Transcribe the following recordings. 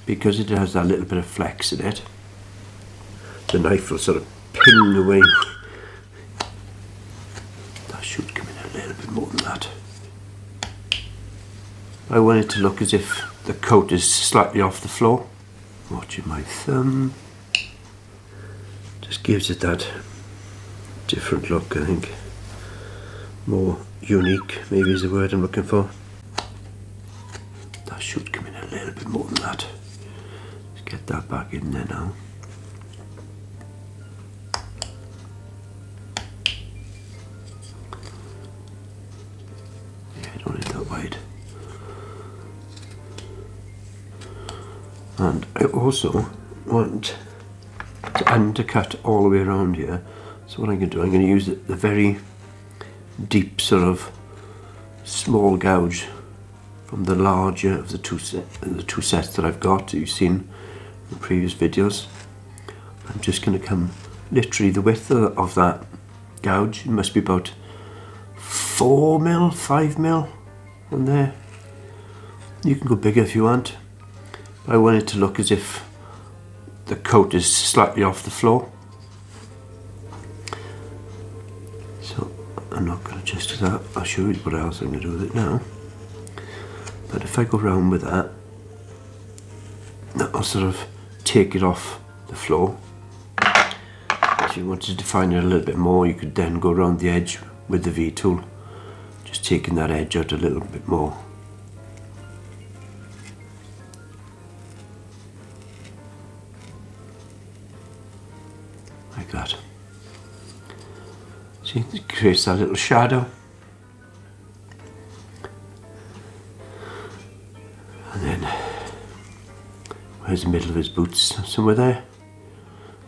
because it has that little bit of flex in it, the knife will sort of ping away. That should come in a little bit more than that. I want it to look as if the coat is slightly off the floor. Watching my thumb. Just gives it that different look, I think. More unique, maybe is the word I'm looking for. That should come in a little bit more than that. Let's get that back in there now. Yeah, I don't need that wide. And I also want to undercut all the way around here. So what I'm going to do, I'm going to use the very deep sort of small gouge from the larger of the two sets that I've got, that you've seen in previous videos. I'm just going to come literally the width of that gouge. It must be about 4 mil, 5 mil on there. You can go bigger if you want. But I want it to look as if the coat is slightly off the floor. So I'm not going to just do that. I'll show you what else I'm going to do with it now. But if I go around with that, that'll sort of take it off the floor. If you wanted to define it a little bit more, you could then go around the edge with the V tool, just taking that edge out a little bit more. Like that. See, it creates that little shadow. And then, where's the middle of his boots? Somewhere there?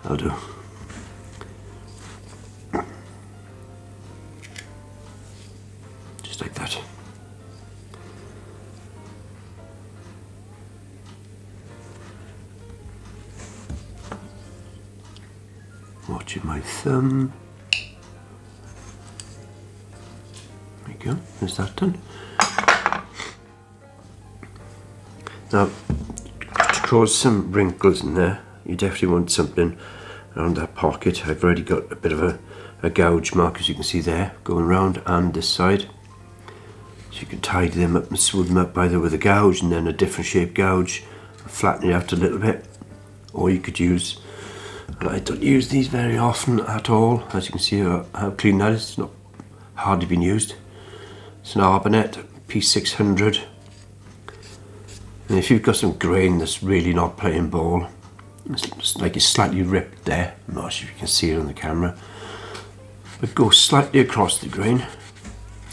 I'll do. Just like that. Watching my thumb. There you go, there's that done. Now, to cause some wrinkles in there, you definitely want something around that pocket. I've already got a bit of a gouge mark, as you can see there, going around, and this side. So you can tidy them up and smooth them up either with a gouge and then a different shaped gouge, flatten it out a little bit, or you could use, and I don't use these very often at all, as you can see how clean that is. It's not hardly been used. It's an Arbanet P600. And if you've got some grain that's really not playing ball, it's like it's slightly ripped there, I'm not sure if you can see it on the camera, but go slightly across the grain,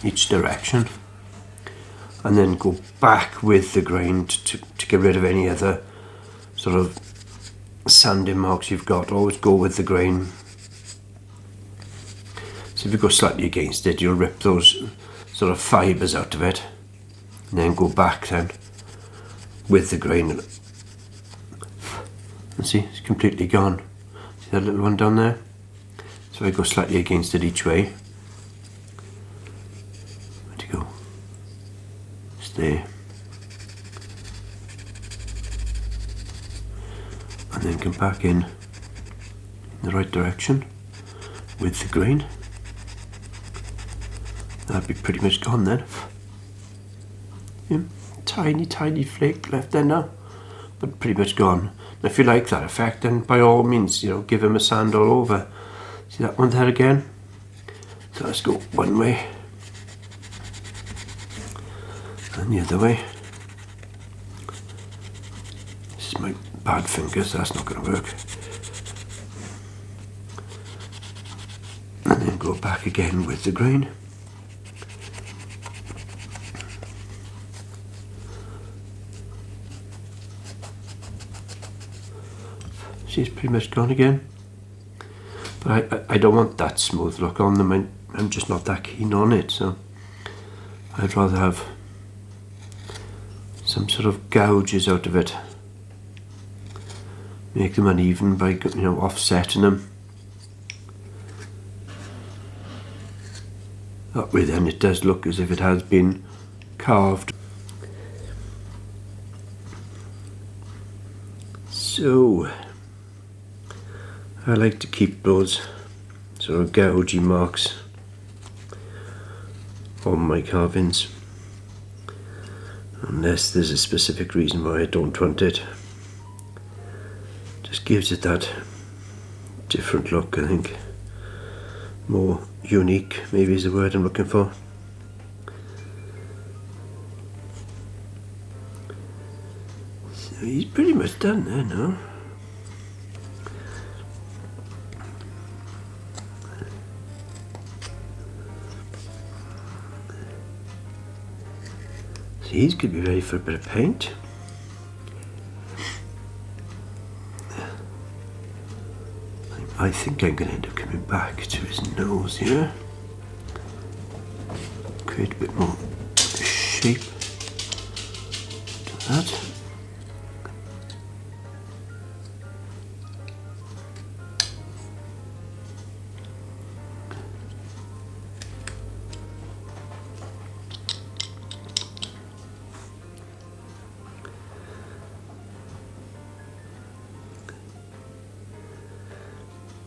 each direction, and then go back with the grain to get rid of any other sort of sanding marks you've got. Always go with the grain. So if you go slightly against it, you'll rip those sort of fibres out of it, and then go back then with the grain. And see, it's completely gone. See that little one down there? So I go slightly against it each way. Where'd you go? It's there. And then come back in the right direction with the grain. That'd be pretty much gone then. Yeah. Tiny flake left there now, but pretty much gone. And if you like that effect, then by all means, you know, give him a sand all over. See that one there again? So let's go one way and the other way. This is my bad fingers, so that's not going to work. And then go back again with the grain. It's pretty much gone again, but I don't want that smooth look on them. I'm just not that keen on it, so I'd rather have some sort of gouges out of it, make them uneven by, you know, offsetting them. That way then it does look as if it has been carved. So I like to keep those sort of gougey marks on my carvings, unless there's a specific reason why I don't want it. Just gives it that different look, I think. More unique, maybe is the word I'm looking for. So he's pretty much done there now. So he's going to be ready for a bit of paint. I think I'm going to end up coming back to his nose here. Create a bit more shape to that.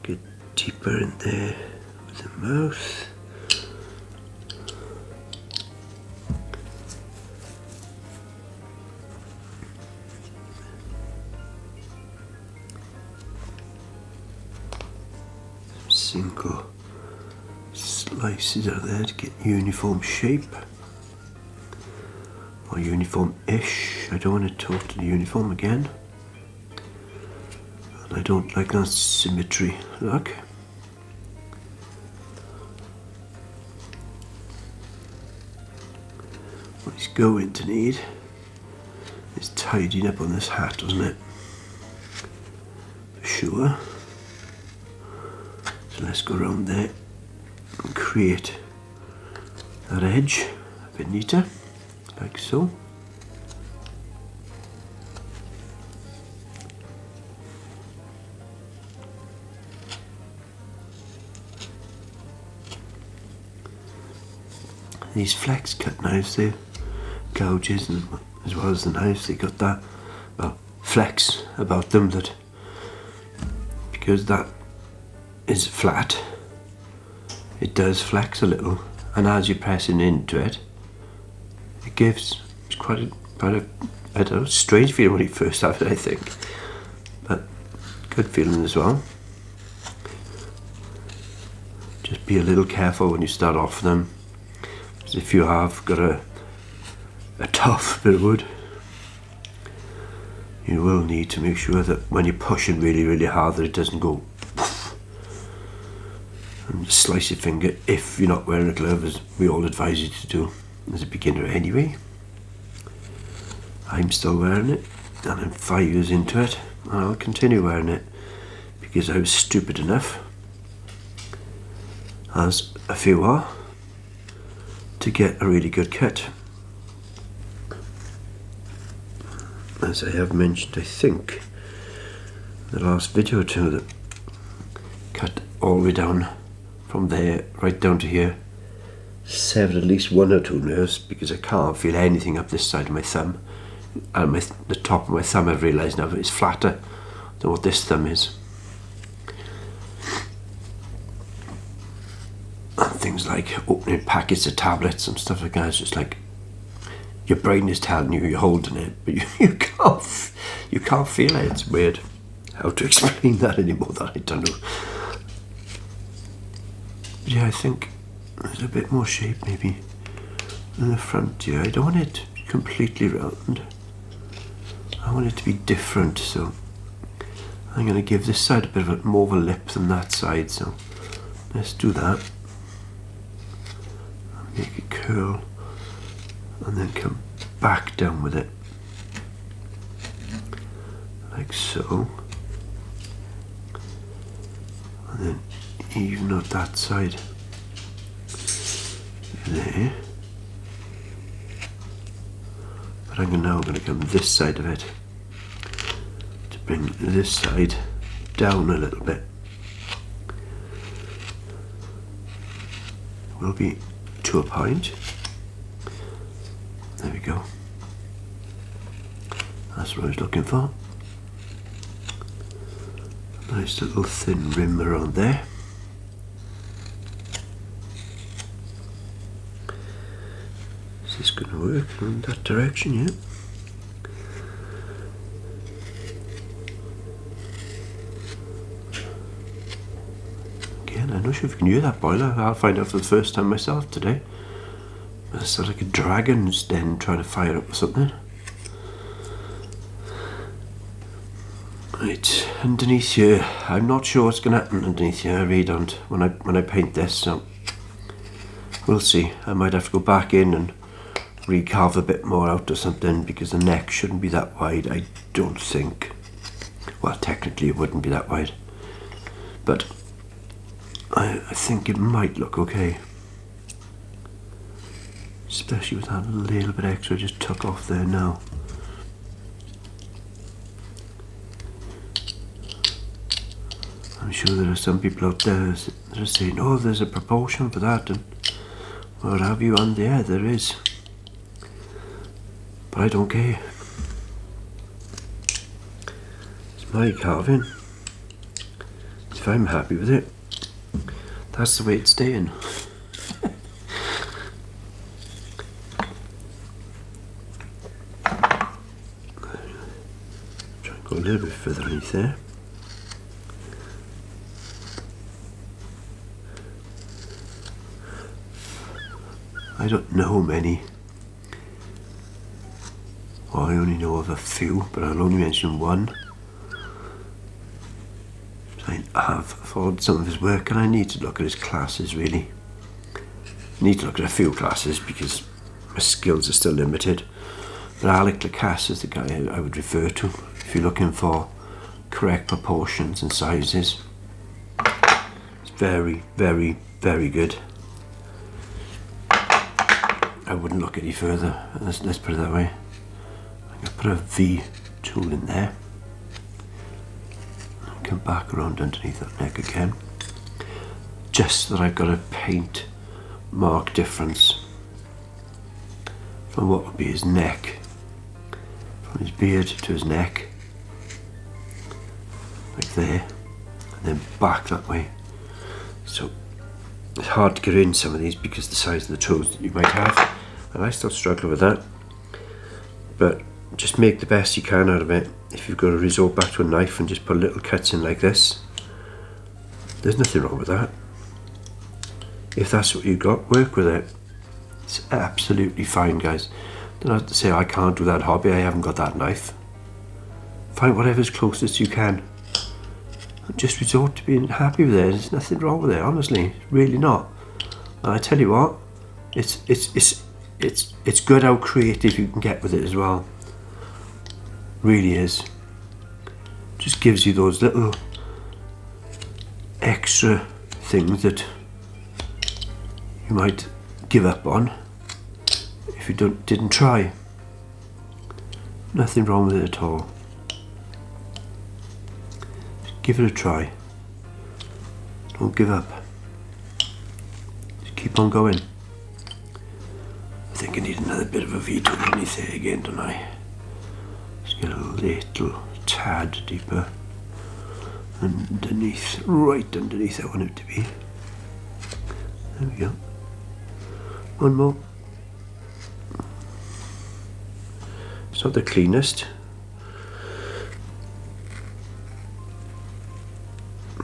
Get deeper in there with the mouth. Some single slices out there to get uniform shape. Or uniform-ish. I don't want to totally uniform again. I don't like that symmetry look. What he's going to need is tidying up on this hat, doesn't it? For sure. So let's go around there and create that edge a bit neater, like so. These flex cut knives, they gouges, and as well as the knives, they got that flex about them, that because that is flat, it does flex a little, and as you're pressing into it, it gives quite a I don't know, strange feeling when you first have it, I think, but good feeling as well. Just be a little careful when you start off them. If you have got a tough bit of wood, you will need to make sure that when you're pushing really, really hard, that it doesn't go poof, and slice your finger if you're not wearing a glove, as we all advise you to do as a beginner anyway. I'm still wearing it, and I'm 5 years into it, and I'll continue wearing it because I was stupid enough, as a few are, to get a really good cut. As I have mentioned, I think, in the last video or two, that cut all the way down from there right down to here, severed at least 1 or 2 nerves, because I can't feel anything up this side of my thumb, and the top of my thumb, I've realised now, is flatter than what this thumb is. And things like opening packets of tablets and stuff like that, it's just like your brain is telling you you're holding it, but you can't feel it. It's weird how to explain that anymore, that I don't know. But yeah, I think there's a bit more shape maybe in the front here. I don't want it completely round. I want it to be different, so I'm going to give this side a bit of more of a lip than that side, so let's do that. Make it curl and then come back down with it like so, and then even out that side there. But I'm now going to come this side of it to bring this side down a little bit. Will be to a point. There we go. That's what I was looking for. Nice little thin rim around there. Is this going to work in that direction? Yeah. Again, I'm not sure if you can hear that boiler. I'll find out for the first time myself today. It's sort of like a dragon's den trying to fire up or something. Right, underneath here, I'm not sure what's going to happen underneath here. I really don't. When I paint this, so we'll see. I might have to go back in and recarve a bit more out or something, because the neck shouldn't be that wide, I don't think. Well, technically it wouldn't be that wide, but I think it might look okay. Especially with that little bit extra I just took off there now. I'm sure there are some people out there that are saying, oh, there's a proportion for that and what have you, and yeah, there is. But I don't care. It's my carving. If I'm happy with it, that's the way it's staying. Try and go a little bit further underneath there. I don't know many. Well, I only know of a few, but I'll only mention one. I have followed some of his work, and I need to look at his classes really. I need to look at a few classes because my skills are still limited. But Alec Lacasse is the guy I would refer to if you're looking for correct proportions and sizes. It's very, very, very good. I wouldn't look any further. Let's put it that way. I'm going to put a V tool in there. And come back around underneath that neck again. Just so that I've got a paint mark difference from what would be his neck. From his beard to his neck. Like there. And then back that way. So it's hard to get in some of these because of the size of the toes that you might have. And I still struggle with that, but just make the best you can out of it. If you've got to resort back to a knife and just put little cuts in like this, there's nothing wrong with that. If that's what you've got, work with it. It's absolutely fine, guys. Don't have to say I can't do that hobby, I haven't got that knife. Find whatever's closest you can and just resort to being happy with it. There's nothing wrong with it, honestly, really not. And I tell you what, it's good how creative you can get with it as well. Really is. Just gives you those little extra things that you might give up on if you didn't try. Nothing wrong with it at all. Just give it a try. Don't give up. Just keep on going. I think I need another bit of a V tool underneath there again, don't I? Just get a little tad deeper underneath, right underneath I want it to be. There we go. One more. It's not the cleanest.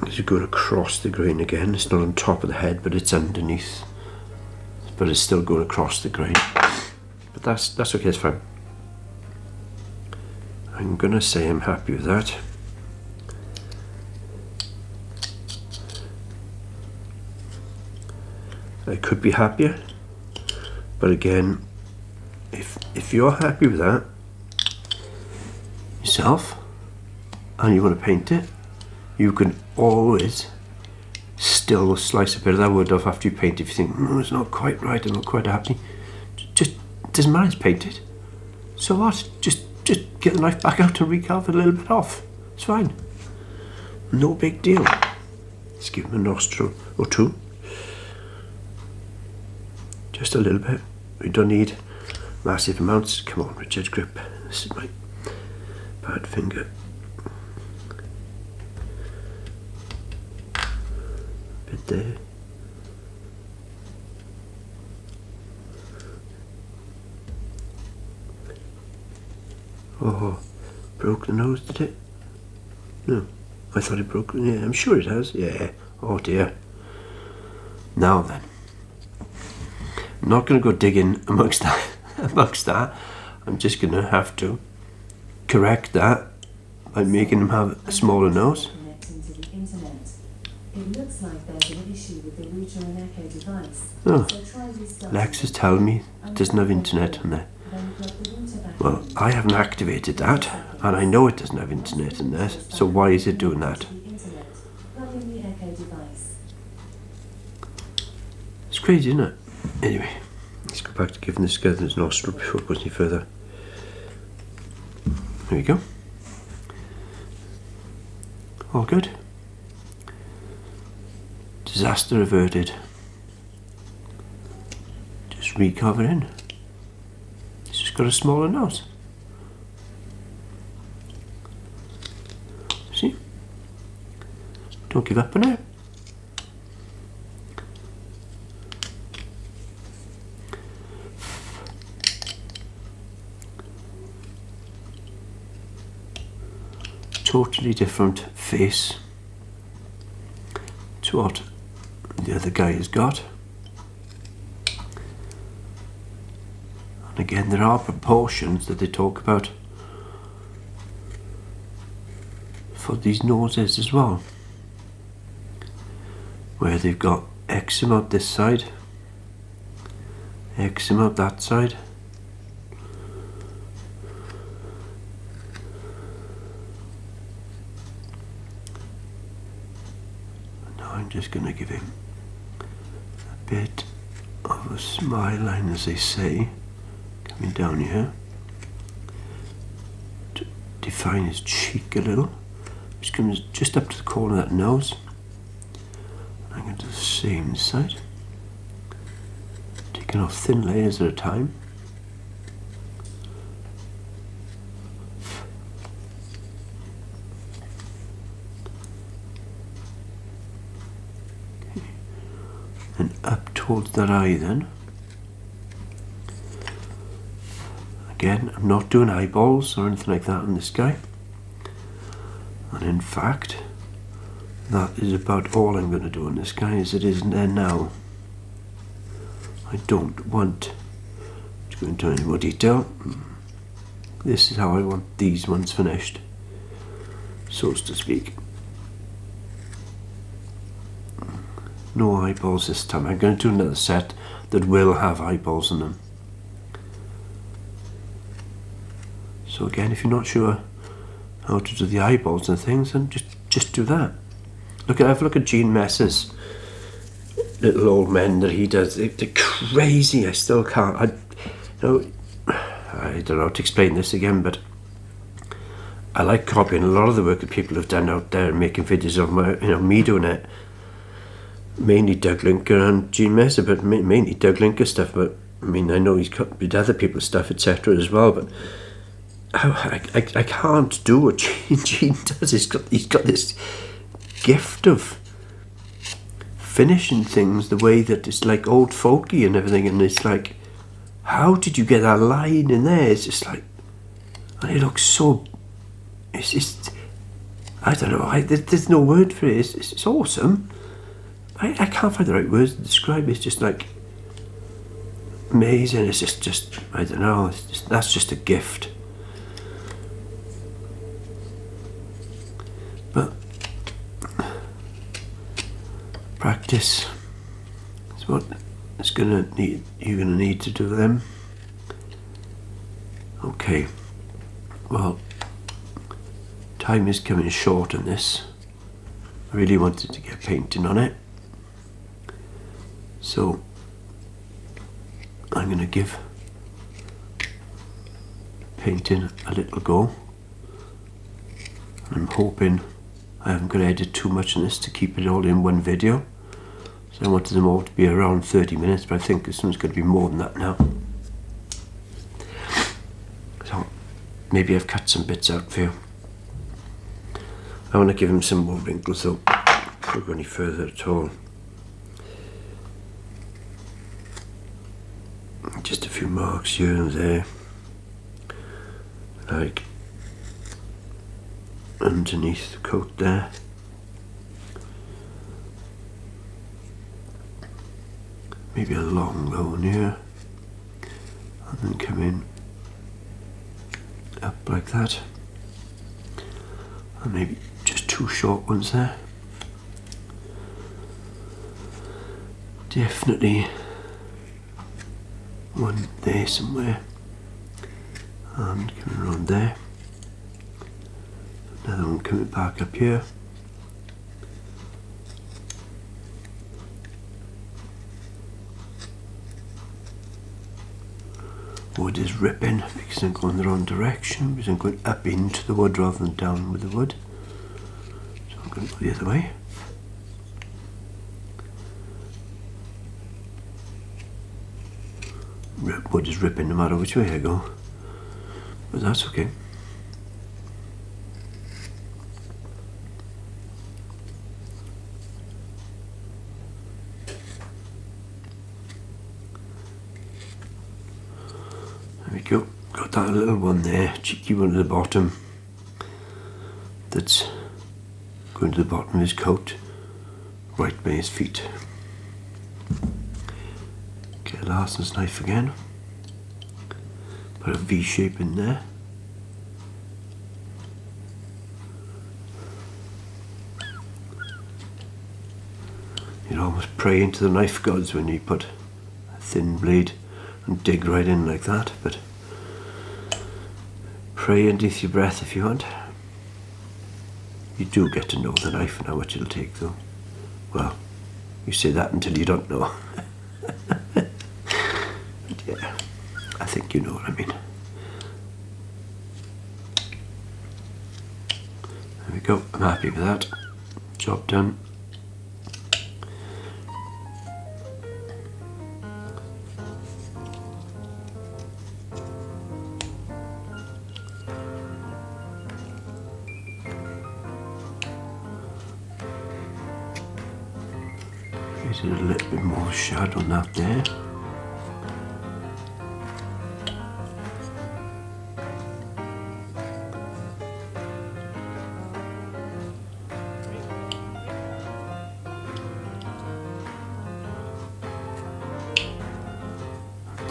As you're going across the grain again, it's not on top of the head, but it's underneath. But it's still going across the grain. But that's okay, it's fine. I'm gonna say I'm happy with that. I could be happier, but again, if you're happy with that yourself and you want to paint it, you can always still slice a bit of that wood off after you paint it. If you think, it's not quite right, I'm not quite happy, just doesn't matter, it's painted. So what? Just get the knife back out and recarve it a little bit off. It's fine. No big deal. Let's give him a nostril or two. Just a little bit. We don't need massive amounts. Come on, Richard, grip. This is my bad finger. Bit there. Oh, broke the nose, did it? No, I thought it broke. Yeah, I'm sure it has. Yeah. Oh dear. Now then, I'm not going to go digging amongst that. I'm just going to have to correct that by making them have a smaller nose. It looks like there's an issue with the router and echo device. Oh, So try restarting. Lex is telling me it doesn't have internet on there. Well, I haven't activated that, and I know it doesn't have internet in there, so why is it doing that? It's crazy, isn't it? Anyway, let's go back to giving this guy his nostril before it goes any further. There we go. All good. Disaster averted. Just recover in. It's just got a smaller nose. See? Don't give up on it. Totally different face to what the other guy has got. And again, there are proportions that they talk about for these noses as well, where they've got X amount this side, X amount that side. Now I'm just going to give him a bit of a smile line, as they say, coming down here to define his cheek a little, which comes just up to the corner of that nose. I'm going to do the same side, taking off thin layers at a time. And up towards that eye then. Again, I'm not doing eyeballs or anything like that on this guy. And in fact, that is about all I'm going to do on this guy as it is there now. I don't want to go into any more detail. This is how I want these ones finished, so to speak. No eyeballs this time. I'm going to do another set that will have eyeballs in them. So again, if you're not sure how to do the eyeballs and things, then just do that. Have a look at Gene Mess's little old men that he does. They're crazy. I still can't. I don't know how to explain this again, but I like copying a lot of the work that people have done out there and making videos of me doing it. Mainly Doug Linker and Gene Messer, but mainly Doug Linker stuff. But I mean, I know he's copied other people's stuff, etc. as well. But I can't do what Gene does. He's got this gift of finishing things the way that it's like old folky and everything. And it's like, how did you get that line in there? It's just like, and it looks so. It's just, I don't know. There's no word for it. It's awesome. I can't find the right words to describe it. It's just like amazing. It's just I don't know. That's just a gift. But practice is what you're gonna need to do them. Okay. Well, time is coming short on this. I really wanted to get painting on it. So I'm going to give painting a little go. I'm hoping I haven't got to edit too much on this to keep it all in one video. So I wanted them all to be around 30 minutes, but I think this one's going to be more than that now. So maybe I've cut some bits out for you. I want to give him some more wrinkles though, before we go any further at all. few marks here and there, like underneath the coat there. Maybe a long one here, and then come in up like that, and maybe just 2 short ones there. Definitely one there somewhere, and coming around there. Another one coming back up here. Wood is ripping because I'm going the wrong direction, because I'm going up into the wood rather than down with the wood. So I'm going to go the other way. Wood is ripping no matter which way I go, but that's okay. There we go, got that little one there, cheeky one at the bottom, that's going to the bottom of his coat, right by his feet. Get Larson's knife again, put a V shape in there. You'd almost pray into the knife gods when you put a thin blade and dig right in like that, but pray underneath your breath if you want. You do get to know the knife and how much it'll take though. Well, you say that until you don't know. Yeah, I think you know what I mean. There we go, I'm happy with that. Job done. Created a little bit more shadow on that there.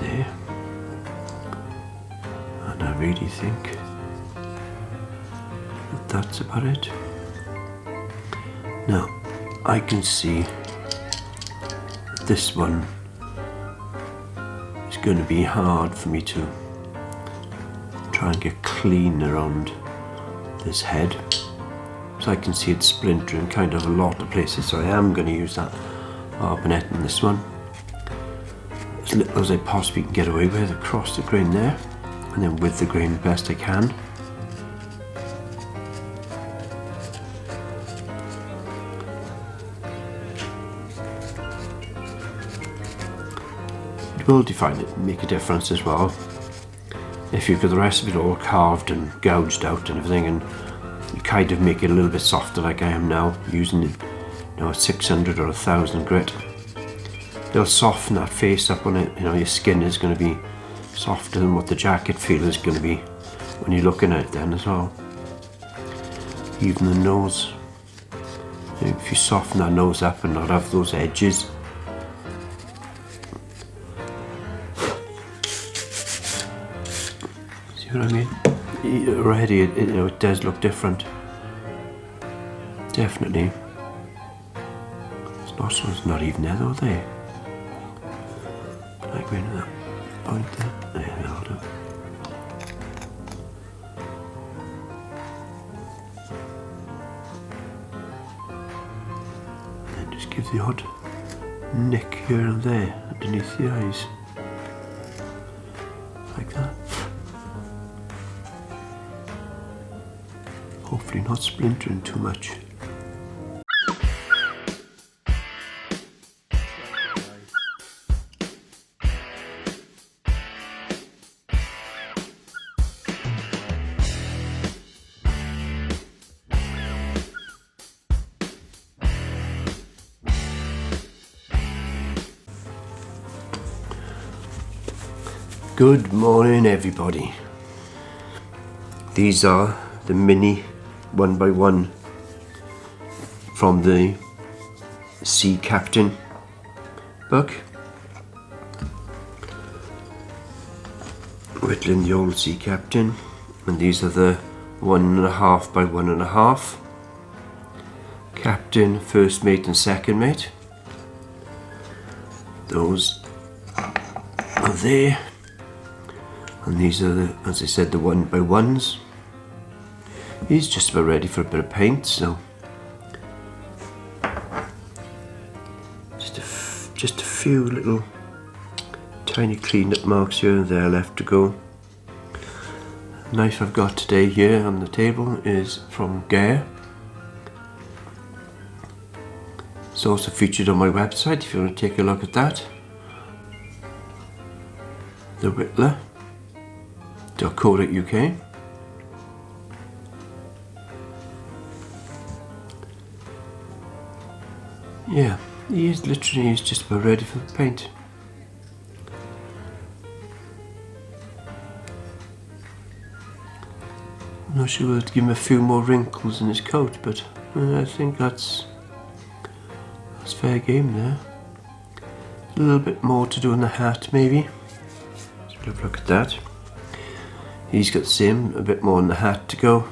There, and I really think that that's about it. Now I can see that this one is going to be hard for me to try and get clean around this head, so I can see it splintering kind of a lot of places, so I am going to use that arbanet in this one. As little as I possibly can get away with across the grain there, and then with the grain best I can. It will define it and make a difference as well. If you've got the rest of it all carved and gouged out and everything, and you kind of make it a little bit softer like I am now, using a 600 or 1000 grit. It'll soften that face up on it, your skin is going to be softer than what the jacket feel is going to be when you're looking at it then as well. Even the nose, if you soften that nose up and not have those edges. See what I mean? Already it does look different. Definitely. His nostrils not even there though, are they? Like going to that point there. There, that'll do. And then just give the odd nick here and there underneath the eyes. Like that. Hopefully not splintering too much. Good morning everybody. These are the mini 1x1 from the Sea Captain book. Whittling the old Sea Captain, and these are the 1.5 by 1.5. Captain, first mate and second mate. Those are there. And these are the, as I said, the 1x1s. He's just about ready for a bit of paint, so just a few little tiny clean up marks here and there left to go. The knife I've got today here on the table is from Gare. It's also featured on my website if you want to take a look at that. The whittler.co.uk. Yeah, he's just about ready for the paint. I'm not sure we'll give him a few more wrinkles in his coat, but I think that's fair game there. A little bit more to do in the hat maybe. Let's have a look at that. He's got the same, a bit more in the hat to go,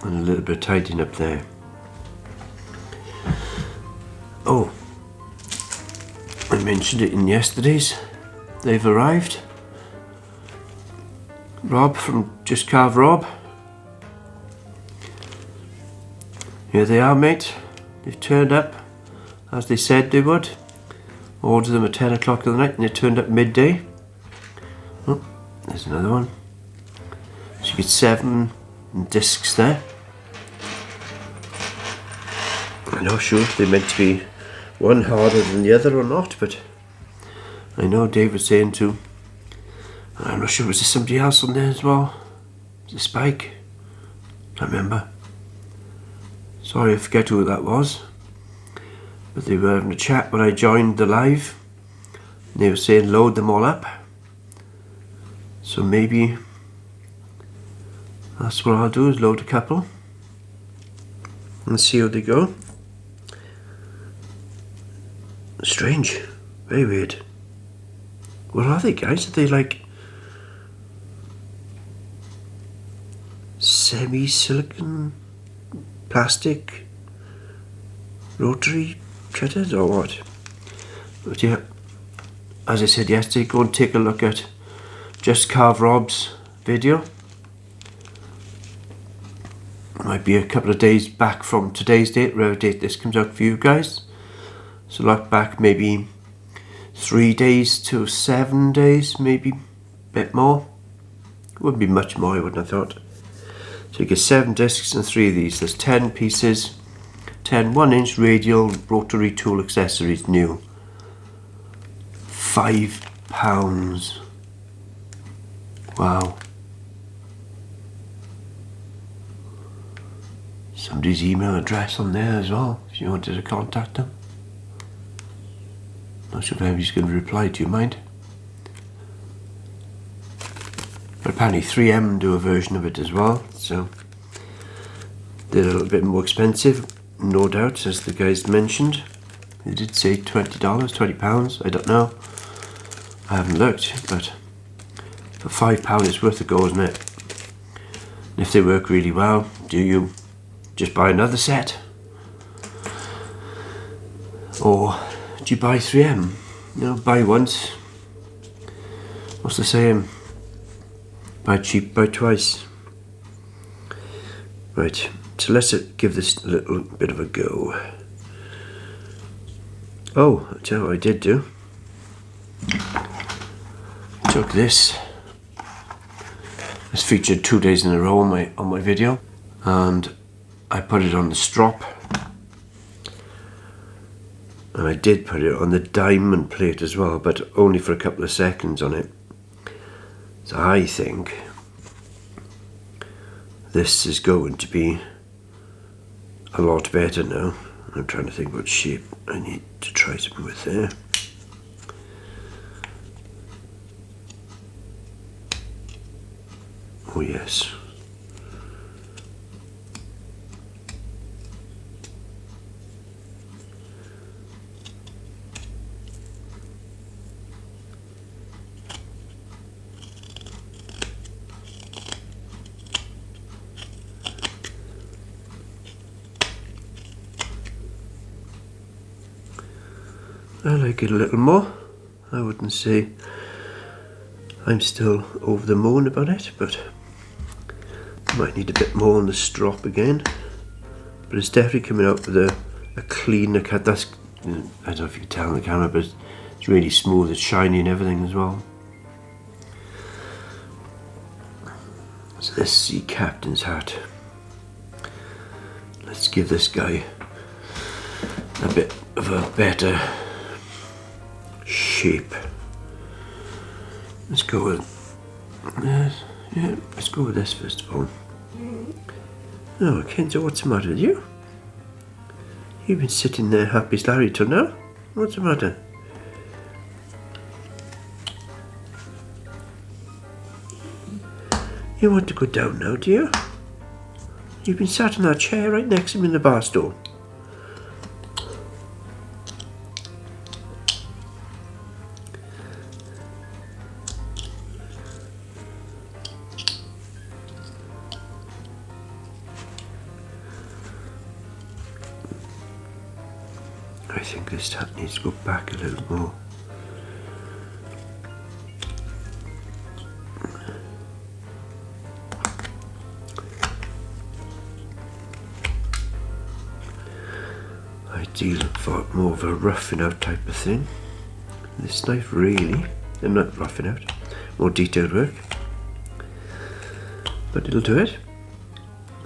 and a little bit of tidying up there. Oh, I mentioned it in yesterday's. They've arrived. Rob from Just Carve Rob. Here they are, mate. They've turned up as they said they would. Ordered them at 10 o'clock in the night and they turned up midday. Oh, there's another one. So you get 7 discs there. I'm not sure if they're meant to be one harder than the other or not, but I know Dave was saying too. I'm not sure, was there somebody else on there as well? Was it Spike? Can't remember. Sorry, I forget who that was. But they were having a chat when I joined the live. They were saying load them all up. So maybe that's what I'll do, is load a couple and see how they go. Strange, very weird. What are they, guys? Are they like semi-silicon plastic rotary cutters or what? But yeah, as I said yesterday, go and take a look at Just Carve Rob's video. It might be a couple of days back from today's date, whatever date this comes out for you guys. So look back maybe 3 days to 7 days, maybe a bit more. It wouldn't be much more, I wouldn't have thought. So you get 7 discs and 3 of these. There's 10 pieces, 10 1-inch radial rotary tool accessories new. £5. Wow. Somebody's email address on there as well, if you wanted to contact them. Not sure if anybody's going to reply, do you mind? But apparently 3M do a version of it as well, so they're a little bit more expensive, no doubt, as the guys mentioned. They did say $20, £20, I don't know. I haven't looked, but for £5 it's worth a go, isn't it? And if they work really well, do you just buy another set? Or do you buy 3M? You know, buy once. What's the saying? Buy cheap, buy twice. Right, so let's give this a little bit of a go. Oh, I'll tell you what I did do. Took this. It's featured 2 days in a row on my video, and I put it on the strop. And I did put it on the diamond plate as well, but only for a couple of seconds on it. So I think this is going to be a lot better now. I'm trying to think what shape I need to try something with there. Oh yes. I like it a little more. I wouldn't say I'm still over the moon about it, but might need a bit more on the strop again. But it's definitely coming out with a cleaner cut. That's, I don't know if you can tell on the camera, but it's really smooth, it's shiny and everything as well. So this sea captain's hat. Let's give this guy a bit of a better shape. Let's go with yeah, let's go with this first of all. Oh, Kenzo, what's the matter with you? You've been sitting there happy as Larry till now. What's the matter? You want to go down now, do you? You've been sat in that chair right next to me in the bar stool. I think this hat needs to go back a little more. Ideal for more of a roughing out type of thing. This knife really, I'm not roughing out, more detailed work. But it'll do it.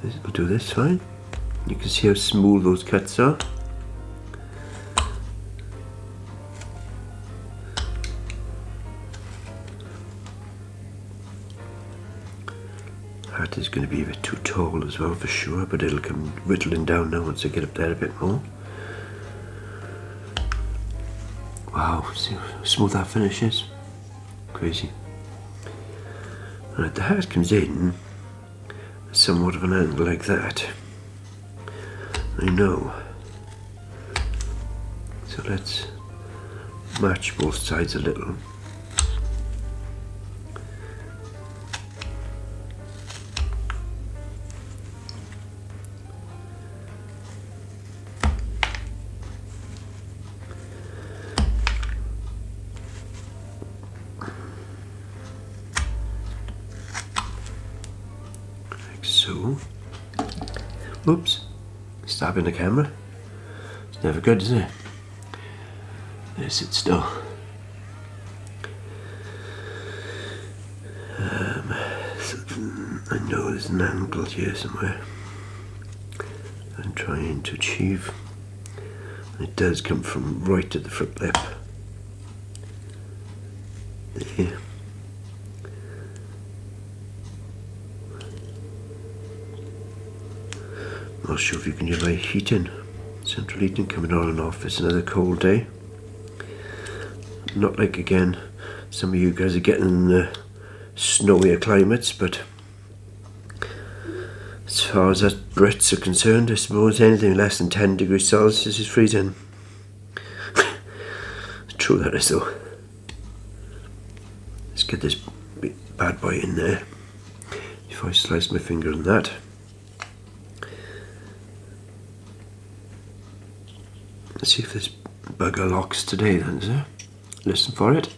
It'll do this fine. You can see how smooth those cuts are. Hat is going to be a bit too tall as well for sure, but it'll come whittling down now once I get up there a bit more. Wow, see how smooth that finish is. Crazy. Right, the hat comes in at somewhat of an angle like that. I know. So let's match both sides a little. So, whoops, stabbing the camera. It's never good, is it? There, sit still. I know there's an angle here somewhere I'm trying to achieve. It does come from right at the front lip. There. Not sure if you can hear my heating, central heating coming on and off. It's another cold day. Not like, again, some of you guys are getting in the snowier climates, but as far as us Brits are concerned, I suppose anything less than 10 degrees Celsius is freezing. True that is though. Let's get this bad boy in there before I slice my finger on that. Let's see if this bugger locks today then, is it? Listen for it.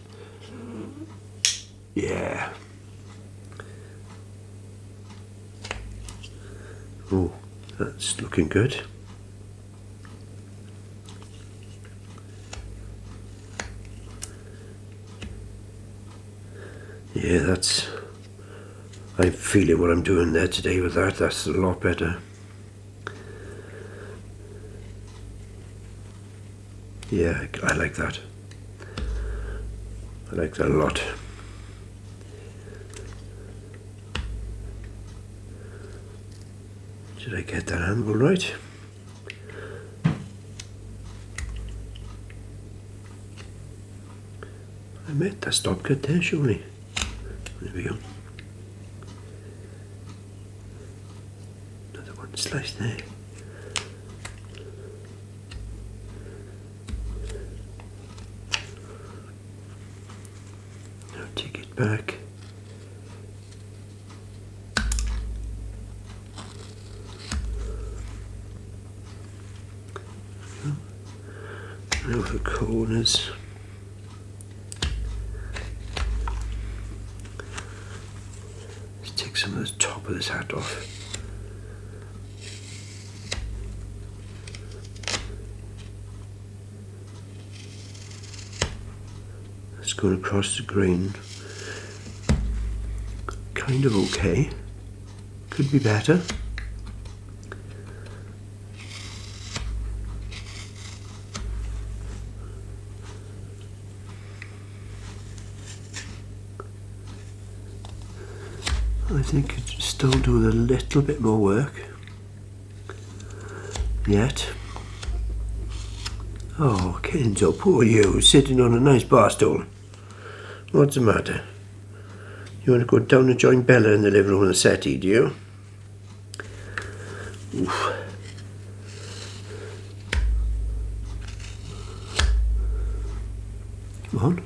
Yeah. Oh, that's looking good. Yeah, that's... I'm feeling what I'm doing there today with that. That's a lot better. Yeah, I like that. I like that a lot. Did I get that angle right? I made that stop cut there, surely. There we go. One slice there. Now take it back. Now the corners. Let's take some of the top of this hat off. Let's go across the grain. Kind of okay. Could be better. I think it's still doing a little bit more work yet. Oh, Kenzo, poor you, sitting on a nice bar stool. What's the matter? You want to go down and join Bella in the living room on the settee, do you? Oof. Come on.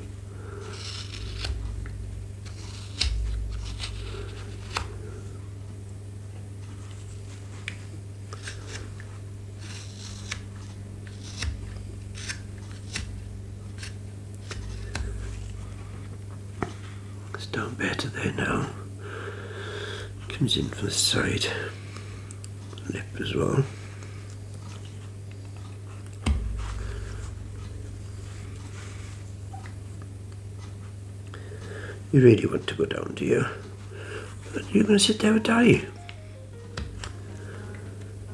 Down better there now. Comes in from the side. Lip as well. You really want to go down, do you? But you're going to sit there with Daddy.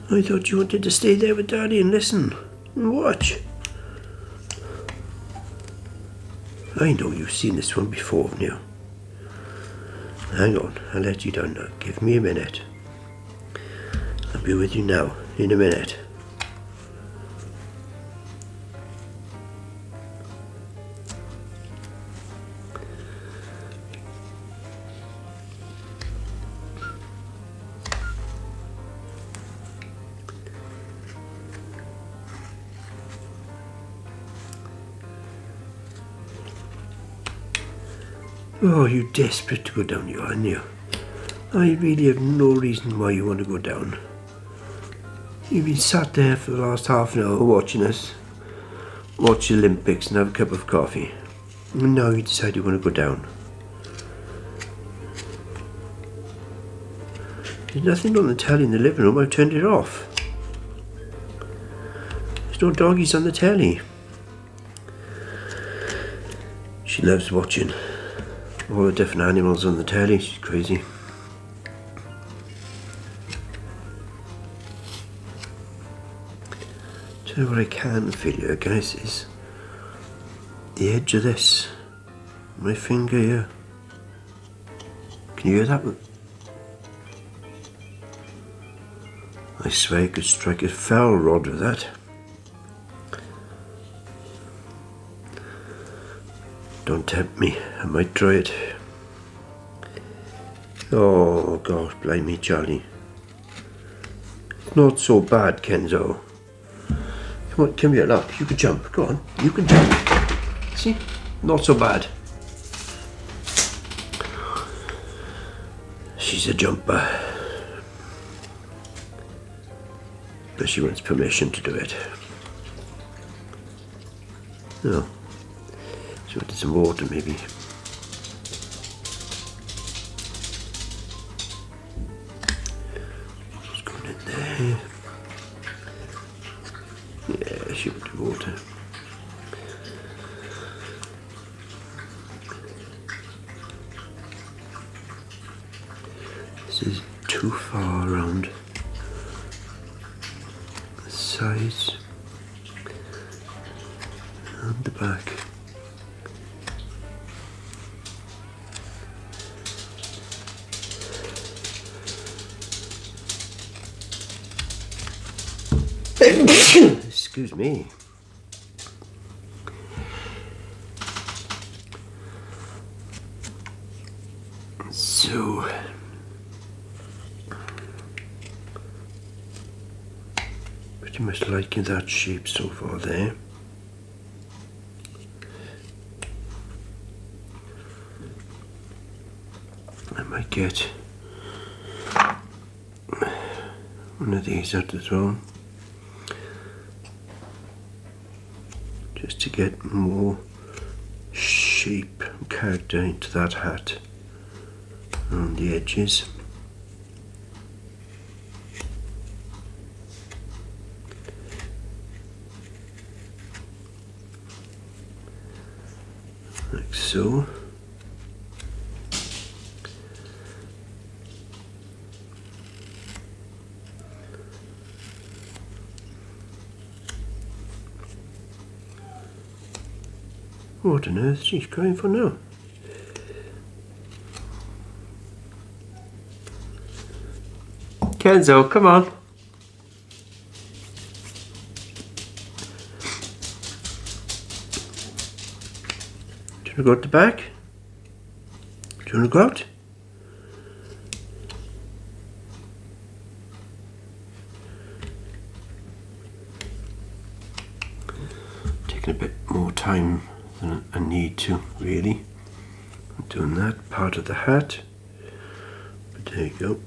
I thought you wanted to stay there with Daddy and listen and watch. I know you've seen this one before, haven't you? Hang on, I'll let you down now. Give me a minute. I'll be with you now, in a minute. Oh, you're desperate to go down, you aren't you? I really have no reason why you want to go down. You've been sat there for the last half an hour watching us watch the Olympics and have a cup of coffee. And now you decide you want to go down. There's nothing on the telly in the living room. I've turned it off. There's no doggies on the telly. She loves watching all the different animals on the telly. She's crazy. Tell you what I can feel here, guys, is the edge of this. My finger here. Can you hear that one? I swear I could strike a foul rod with that. Don't tempt me, I might try it. Oh gosh, blimey, Charlie. Not so bad, Kenzo. Come on, come here, look, you can jump, go on, you can jump. See, not so bad. She's a jumper. But she wants permission to do it. No. She wanted some water, maybe. Just going in there. Yeah, she wanted water. This is too far around the sides and the back. Excuse me. So pretty much liking that shape so far there. I might get one of these out as well, just to get more shape and character into that hat around the edges. Like so. What on earth is she crying for now? Kenzo, come on. Do you want to go at the back? Do you want to go out? Taking a bit more time than I need to, really. I'm doing that part of the hat. But there you go.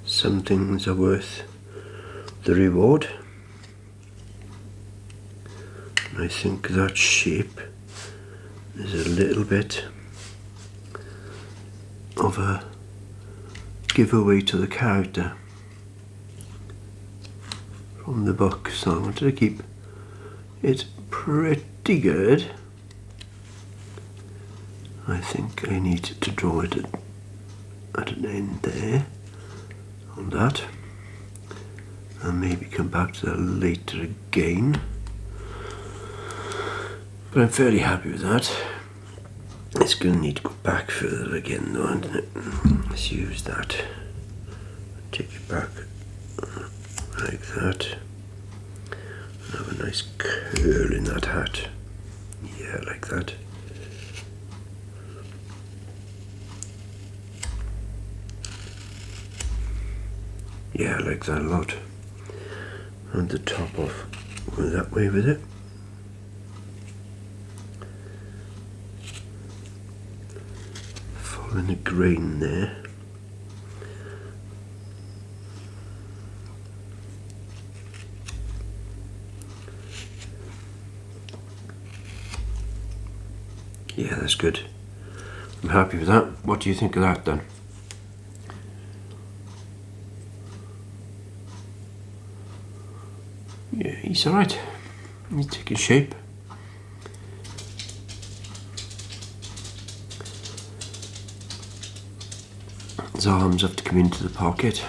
Some things are worth the reward. And I think that shape is a little bit of a giveaway to the character from the book, so I wanted to keep it pretty good. I think I need to draw it at an end there on that, and maybe come back to that later again, but I'm fairly happy with that. It's going to need to go back further again though, isn't it? Let's use that, take it back like that, and have a nice curl in that hat. Yeah, like that. Yeah, I like that a lot. And the top off, go that way with it. Following the grain there. Yeah, that's good. I'm happy with that. What do you think of that then? Yeah, he's alright. He's taking shape. His arms have to come into the pocket.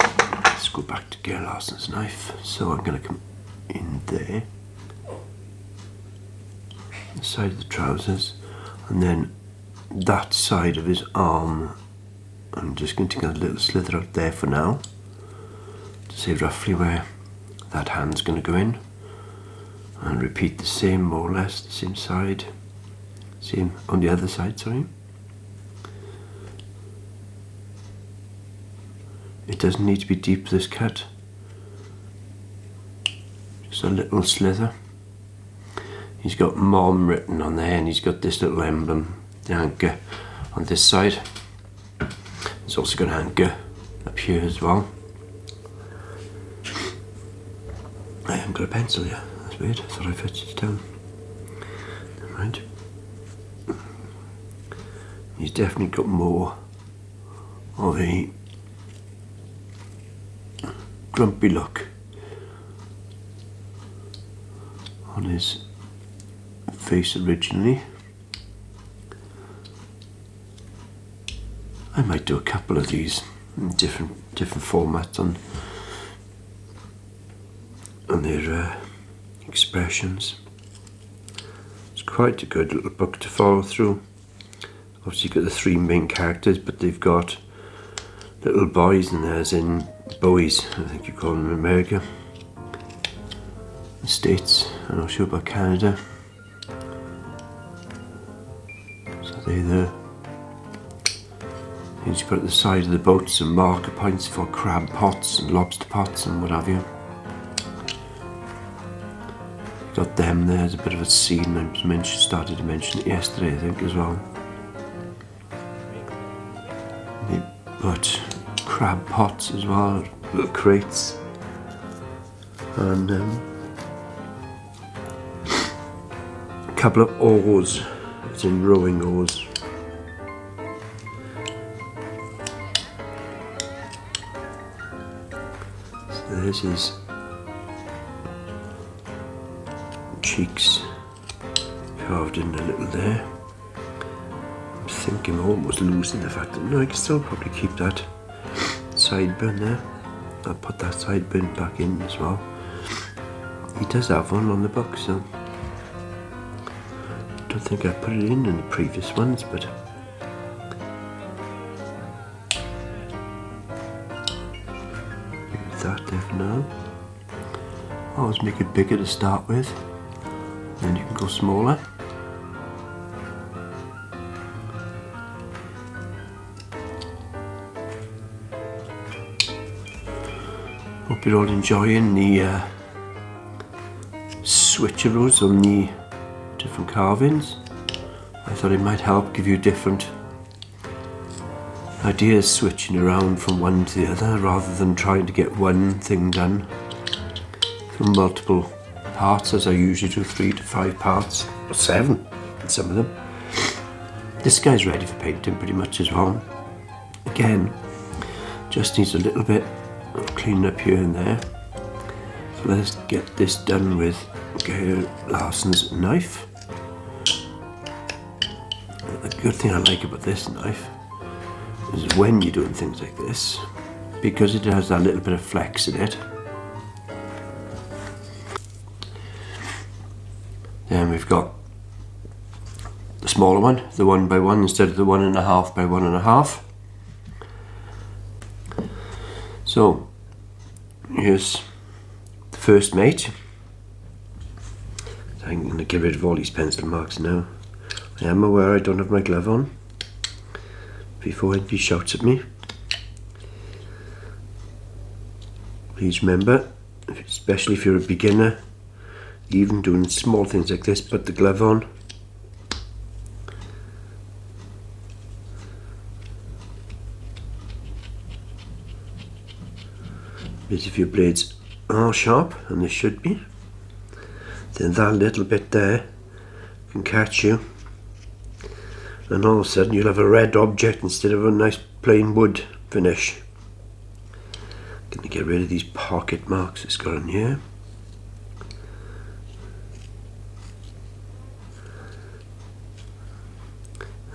Let's go back to Gail Larson's knife. So I'm going to come in there, the side of the trousers, and then that side of his arm. I'm just going to get a little slither out there for now, to see roughly where that hand's going to go in, and repeat the same, more or less, the same side, same on the other side, sorry. It doesn't need to be deep, this cut, just a little slither. He's got Mom written on there, and he's got this little emblem, the anchor, on this side. He's also got an anchor up here as well. I haven't got a pencil yet, that's weird, I thought I fetched it down. Never mind. He's definitely got more of a grumpy look on his face originally. I might do a couple of these in different formats on their expressions. It's quite a good little book to follow through. Obviously you've got the three main characters, but they've got little boys in there, as in bowies, I think you call them in America. The States, I'm not sure about Canada. So they're the You just put at the side of the boat some marker points for crab pots and lobster pots and what have you. Got them there, there's a bit of a scene. I started to mention it yesterday, I think, as well. But crab pots as well, little crates, and a couple of oars. It's in rowing oars. So this is cheeks carved in a little there. I'm thinking I'm almost losing the fact that no, I can still probably keep that sideburn there. I'll put that sideburn back in as well. He does have one on the book, so I don't think I put it in the previous ones, but leave that there for now. Always make it bigger to start with, then you can go smaller. Hope you're all enjoying the switcheroos on the different carvings. I thought it might help give you different ideas switching around from one to the other rather than trying to get one thing done from multiple parts, as I usually do, 3 to 5 parts, or 7 in some of them. This guy's ready for painting pretty much as well. Again, just needs a little bit of cleaning up here and there. So let's get this done with Geir Larsen's knife. The good thing I like about this knife is when you're doing things like this, because it has that little bit of flex in it. Then we've got the smaller one, the 1 by 1 instead of the 1.5 by 1.5. So here's the first mate. I'm going to get rid of all these pencil marks now. I am aware I don't have my glove on before anybody shouts at me. Please remember, especially if you're a beginner, even doing small things like this, put the glove on. But if your blades are sharp, and they should be, then that little bit there can catch you, and all of a sudden you'll have a red object instead of a nice plain wood finish. Going to get rid of these pocket marks it's got on here.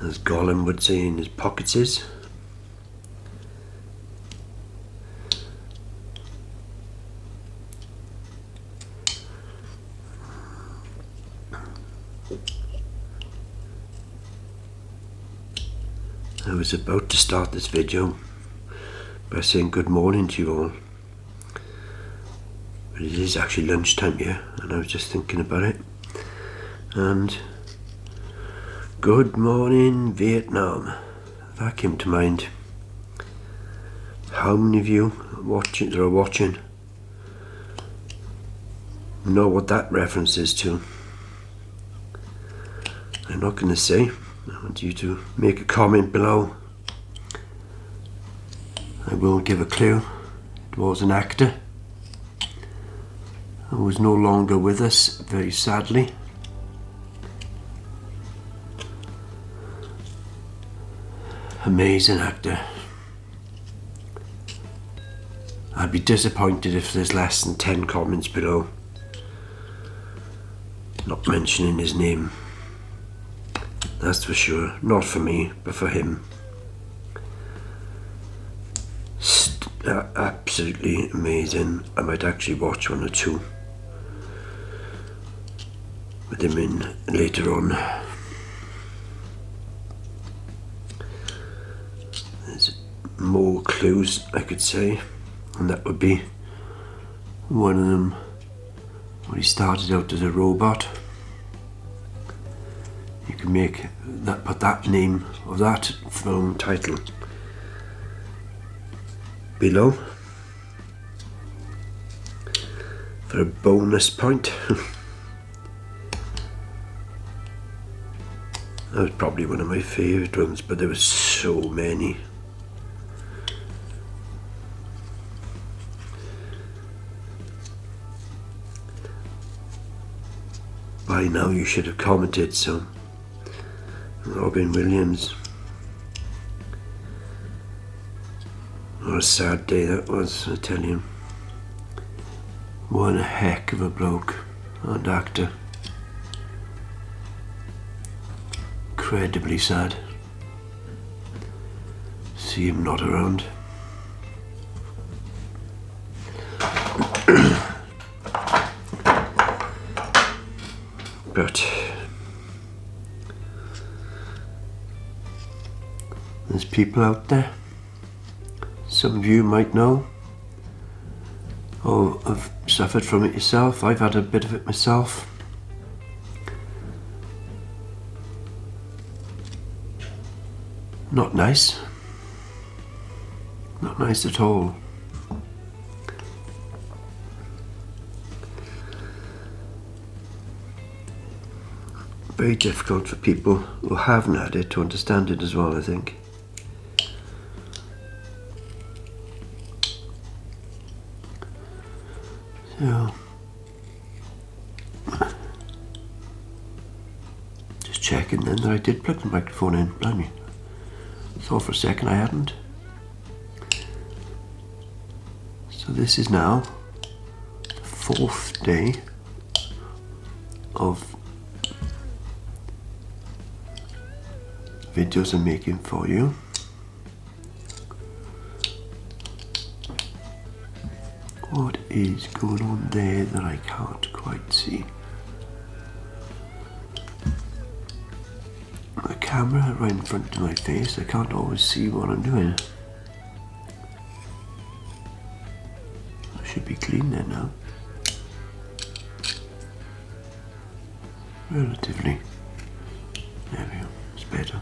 As Gollum would say in his pocketses. I was about to start this video by saying good morning to you all, but it is actually lunchtime here, and I was just thinking about it. And good morning Vietnam, that came to mind. How many of you that are watching know what that reference is to? I'm not going to say. I want you to make a comment below. I will give a clue. It was an actor who was no longer with us, very sadly. Amazing actor. I'd be disappointed if there's less than 10 comments below not mentioning his name. That's for sure. Not for me, but for him. Absolutely amazing. I might actually watch 1 or 2 with him in later on. There's more clues I could say, and that would be one of them when he started out as a robot. You can make that, put that name of that film title below for a bonus point. That was probably one of my favourite ones, but there were so many. By now you should have commented some. Robin Williams. What a sad day that was, I tell you. One heck of a bloke and actor. Incredibly sad. See him not around. But there's people out there, some of you might know or have suffered from it yourself. I've had a bit of it myself. Not nice. Not nice at all. Very difficult for people who haven't had it to understand it as well, I think. So, just checking then that I did plug the microphone in. Blimey. Thought for a second I hadn't. So this is now the 4th day of videos I'm making for you. What is going on there that I can't quite see? The camera right in front of my face, I can't always see what I'm doing. I should be clean there now. Relatively. There we go, it's better.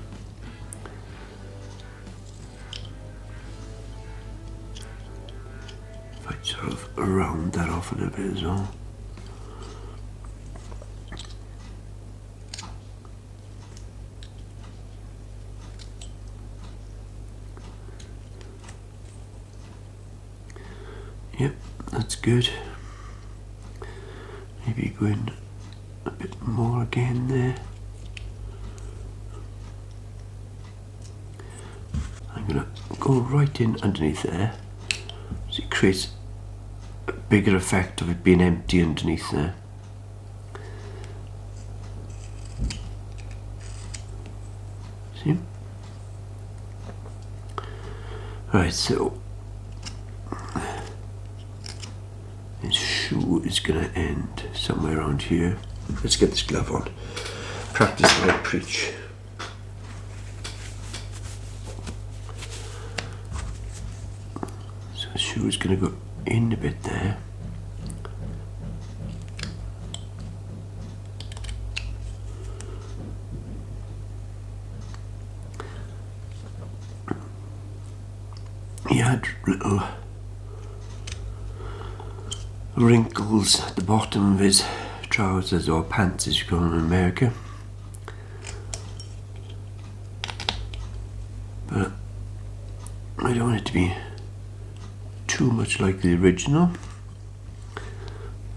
If I sort of round that off a little bit as well. Yep, that's good. Maybe go in a bit more again there. I'm gonna go right in underneath there, so it creates a bigger effect of it being empty underneath there. See? Right, so this shoe is gonna end somewhere around here. Let's get this glove on. Practice what I preach. So the shoe is gonna go in a bit there. He had little wrinkles at the bottom of his trousers, or pants as you call them in America. But I don't want it to be too much like the original.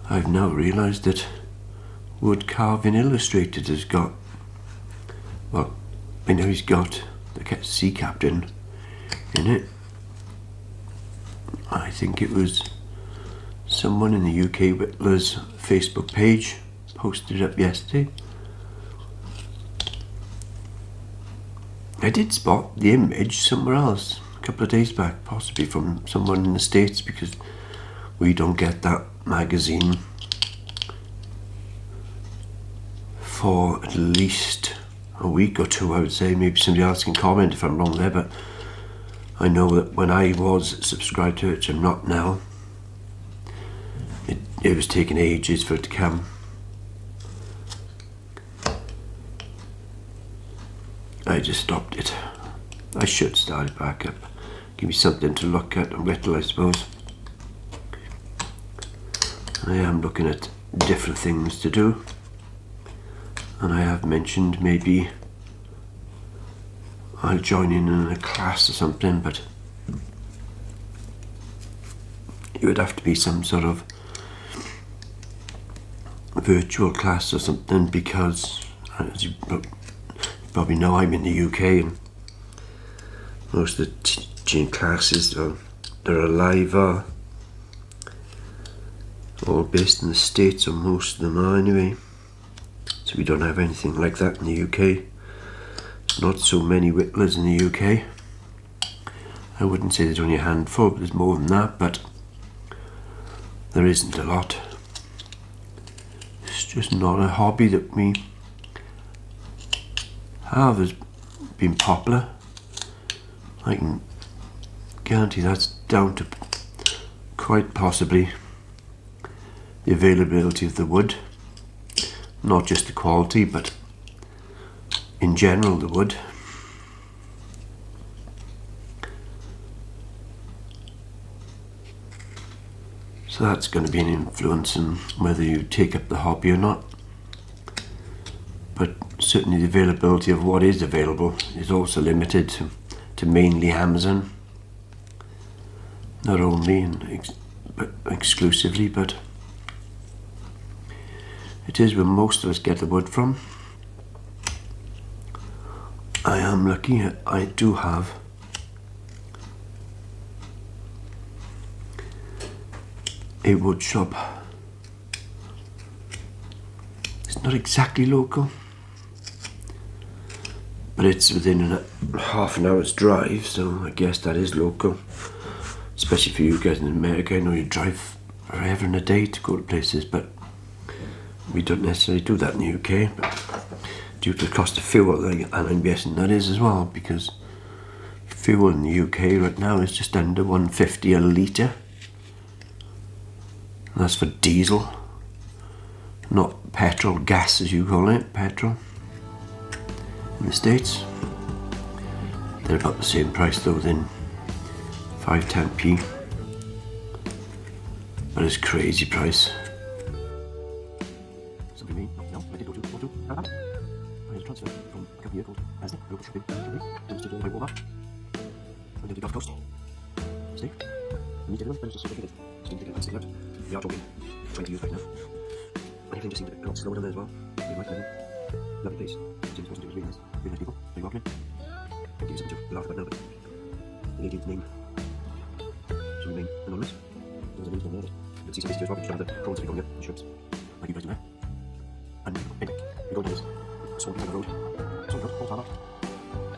I've now realised that Woodcarving Illustrated has got, well, I know he's got the sea captain in it. I think it was someone in the UK Whittler's Facebook page posted it up yesterday. I did spot the image somewhere else a couple of days back, possibly from someone in the States, because we don't get that magazine for at least a week or two, I would say. Maybe somebody else can comment if I'm wrong there, but I know that when I was subscribed to it, which I'm not now, it was taking ages for it to come. I just stopped it. I should start it back up give you something to look at and whittle, I suppose. I am looking at different things to do, and I have mentioned maybe I'll join in a class or something, but it would have to be some sort of virtual class or something, because as you probably know, I'm in the UK and most of the teaching classes that are live are all based in the States, or most of them are anyway, so we don't have anything like that in the UK. Not so many whittlers in the UK. I wouldn't say there's only a handful, but there's more than that, but there isn't a lot. It's just not a hobby that we have has been popular. I can guarantee that's down to quite possibly the availability of the wood, not just the quality, but in general the wood. So that's going to be an influence in whether you take up the hobby or not. But certainly the availability of what is available is also limited to mainly Amazon. Not only but exclusively, but it is where most of us get the wood from. I am lucky, I do have a wood shop. It's not exactly local, but it's within half an hour's drive, so I guess that is local. Especially for you guys in America, I know you drive forever and a day to go to places, but we don't necessarily do that in the UK. But due to the cost of fuel, and I'm guessing that is as well, because fuel in the UK right now is just under $1.50 a litre. That's for diesel, not petrol, gas as you call it, petrol. In the States, they're about the same price though, within 5-10p. But it's crazy price. Something no, I did go to I had a transfer from a company called Asda, local shopping company, to the Walmart. I'm going to the Gulf Coast. Steve? I need to do but it's just sort of still out. We are talking 20 years right now. And everything just seemed a lot slower down there as well. Really nice level. Lovely place. Seems supposed to be really nice people, very welcoming. I'll give you something to laugh about now, but the lady's name should remain anonymous. There's a news on there that you'll see some visitors walking down the prawns that are going up in shrimps, like you guys do there. And anyway, we go down this swanky kind of road, whole tar lot.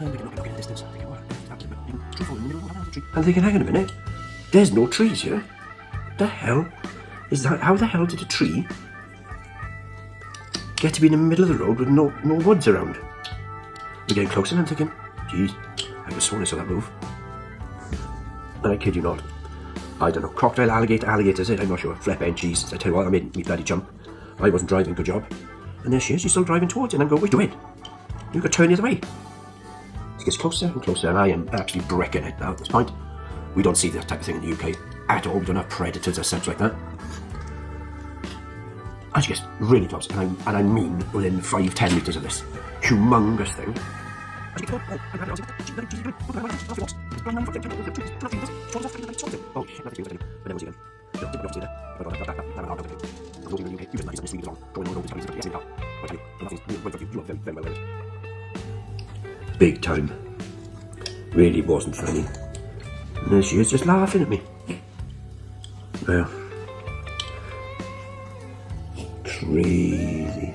And we can look in the distance, thinking, what, it's absolutely tree falling in the middle of a tree. And thinking, hang on a minute, there's no trees here. The hell is that? How the hell did a tree get to be in the middle of the road with no woods around? We're getting closer and I'm thinking, geez, I was sworn I saw that move. And I kid you not, I don't know, crocodile, alligators, I'm not sure, flip end cheese. I tell you what, I made me bloody jump. I wasn't driving, good job. And there she is, she's still driving towards it, and I'm going, what are you doing? You've got to turn the other way. She gets closer and closer, and I am actually bricking it now at this point. We don't see that type of thing in the UK at all. We don't have predators or such like that. And she gets really close, and I mean within 5-10 metres of this humongous thing. Oh shit, nothing to do with it. But never was again. Big time. Really wasn't funny. And there she is, just laughing at me. Well, crazy.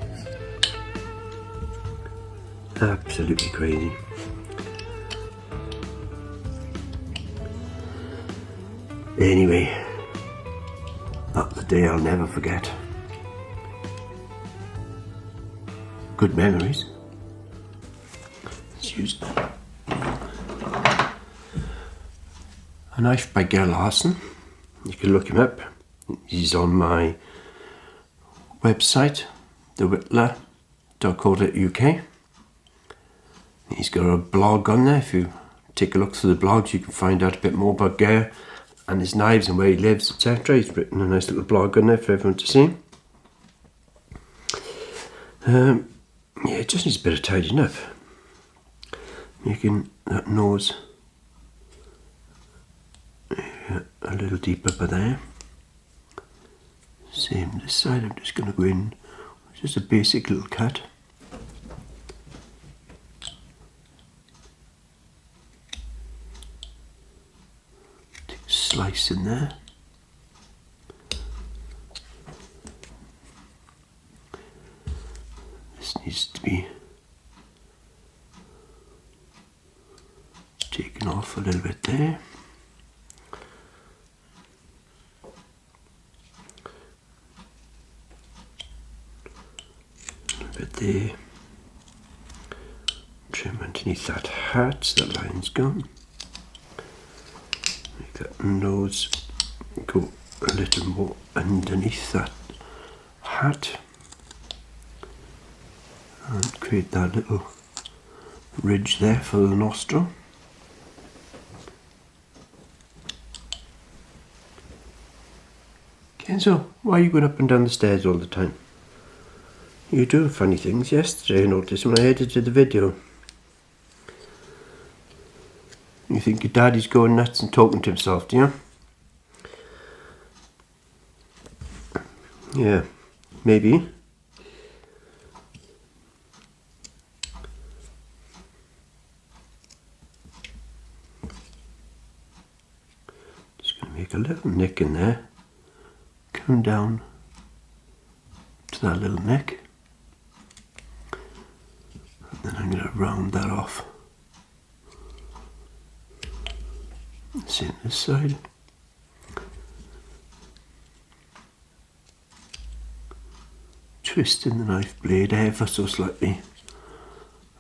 Absolutely crazy. Anyway, that was a day I'll never forget. Good memories. Let's use a knife by Ger Larson. You can look him up. He's on my website, thewhittler.co.uk. He's got a blog on there if you take a look through the blogs. You can find out a bit more about Gare and his knives and where he lives, etc. He's written a nice little blog on there for everyone to see. Yeah, it just needs a bit of tidying up. Making that nose a little deeper by there. Same this side. I'm just going to go in with just a basic little cut. Take a slice in there. This needs to be taken off a little bit there. A little bit there. Trim underneath that hat so that line's gone. Make that nose go a little more underneath that hat. And create that little ridge there for the nostril. Kenzo, why are you going up and down the stairs all the time? You do funny things. Yesterday I noticed when I edited the video. You think your daddy's going nuts and talking to himself, do you? Yeah, maybe. Just going to make a little nick in there. Come down to that little neck, and then I'm going to round that off. Same this side. Twisting the knife blade ever so slightly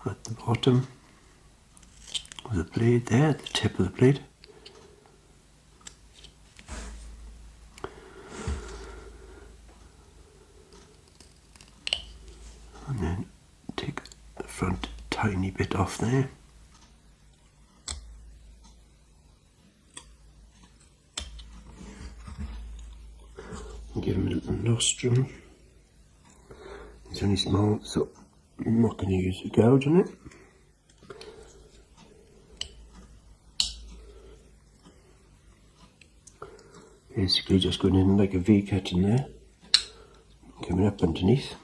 at the bottom of the blade there, at the tip of the blade. And then take the front tiny bit off there. And give him a little nostril. It's only small, so I'm not going to use a gouge on it. Basically just going in like a V cut in there. Coming up underneath.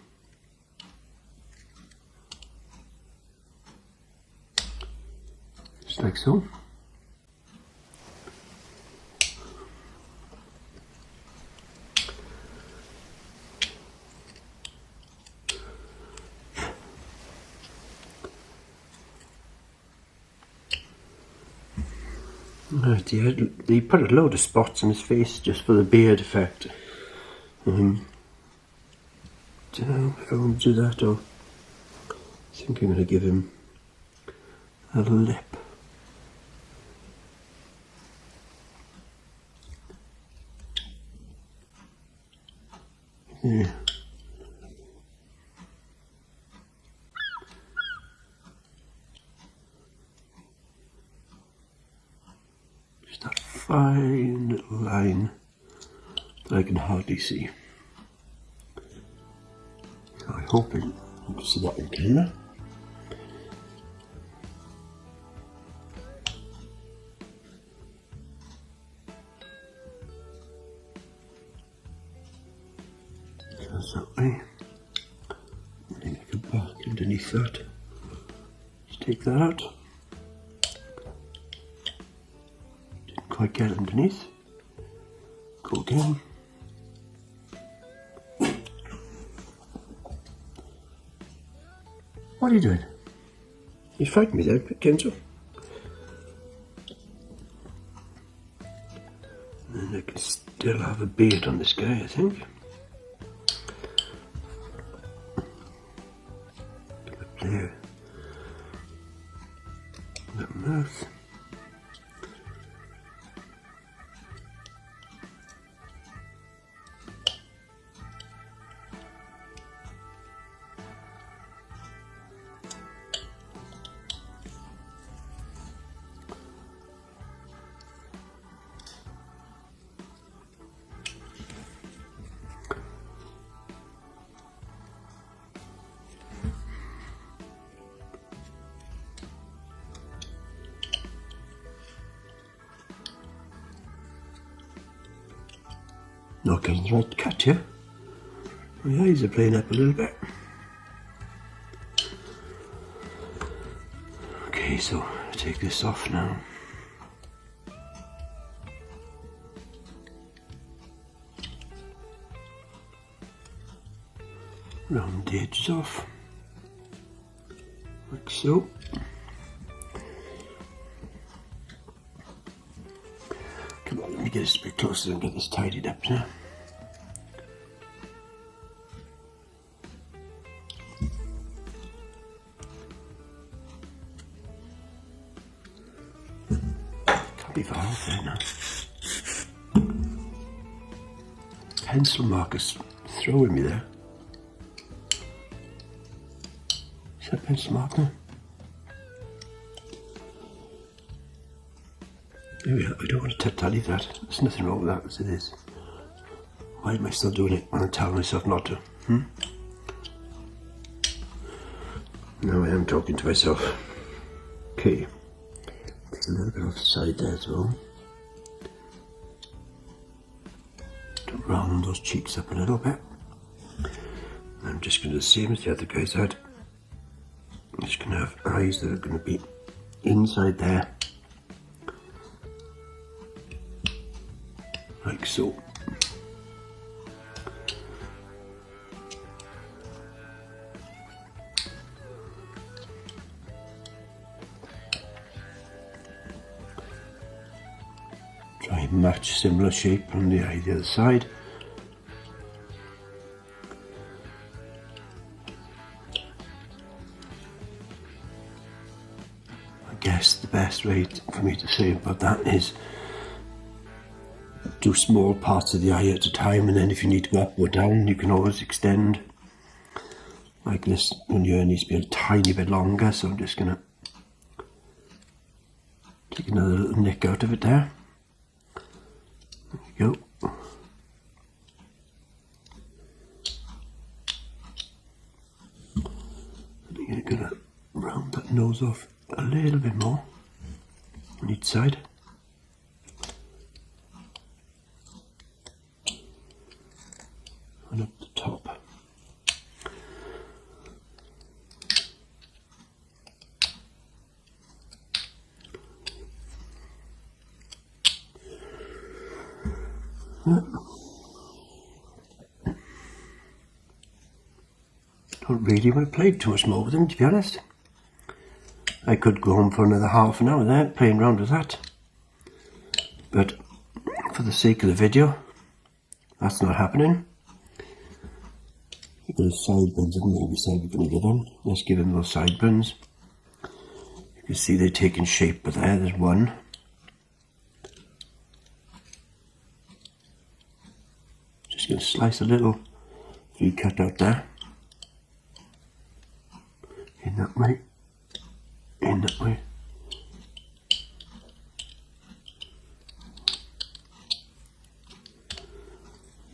Just like so. Right, he put a load of spots on his face just for the beard effect. Don't know if I want to do that, or I think I'm going to give him a lip. Yeah. Just that fine little line that I can hardly see. I hope you can see that in camera. Goes that way. And then I can back underneath that. Just take that out. Didn't quite get underneath. Go again. What are you doing? You frightened me there, Kenzo. And I can still have a beard on this guy, I think. Up there. That mouth. Not getting the right cut here. My eyes are playing up a little bit. Okay, so take this off now. Round the edges off, like so. Come on, let me get this a bit closer and get this tidied up now. Can't be far off there now. Pencil marker's throwing me there. Is that pencil marker? There we are. I don't want to leave that. There's nothing wrong with that as it is. Why am I still doing it when I'm telling myself not to? Now I am talking to myself. Okay. Take a little bit off the side there as well. To round those cheeks up a little bit. I'm just going to do the same as the other guys had. I'm just going to have eyes that are going to be inside there. Like so. Try and match similar shape on the eye the other side. I guess the best way for me to say about that is do small parts of the eye at a time, and then if you need to go up or down, you can always extend. Like this one here needs to be a tiny bit longer, so I'm just going to take another little nick out of it there. There we go. I'm going to round that nose off a little bit more on each side. And up the top. Don't really want to play too much more with them, to be honest. I could go home for another half an hour there playing around with that, but for the sake of the video, that's not happening. You've got those sideburns, haven't you? We said we're going to give them. Let's give them those sideburns. You can see they're taking shape, but there's one. Just going to slice a little free cut out there. In that way. In that way.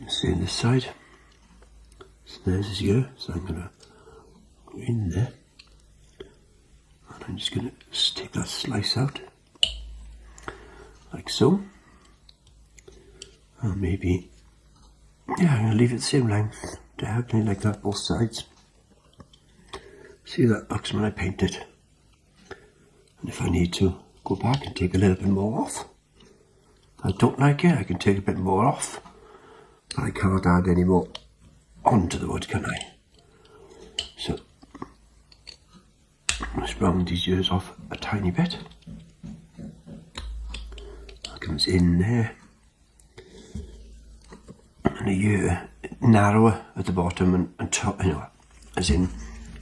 See this side. So there's his ear, so I'm going to go in there. And I'm just going to take that slice out. Like so. And maybe, yeah, I'm going to leave it the same length. Diagonally like that, both sides. See how that looks when I paint it. And if I need to, go back and take a little bit more off. If I don't like it, I can take a bit more off. But I can't add any more onto the wood, can I? So, let's round these ears off a tiny bit. That comes in there. And the ear narrower at the bottom and top, you know, as in,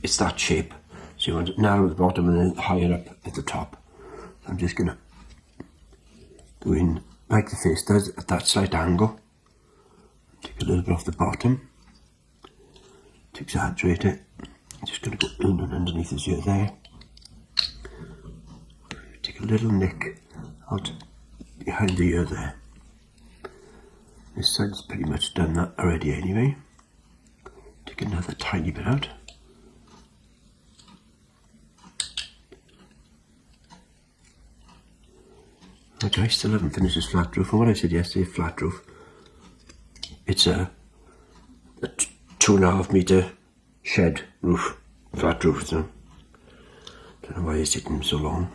it's that shape. So you want it narrow at the bottom and then higher up at the top. So I'm just going to go in like the face does at that slight angle. Take a little bit off the bottom to exaggerate it. I'm just going to go in and underneath his ear there. Take a little nick out behind the ear there. This side's pretty much done that already anyway. Take another tiny bit out. Okay, I still haven't finished this flat roof. And what I said yesterday, flat roof It's a 2.5 metre shed roof, flat roof. So don't know why he's taking so long.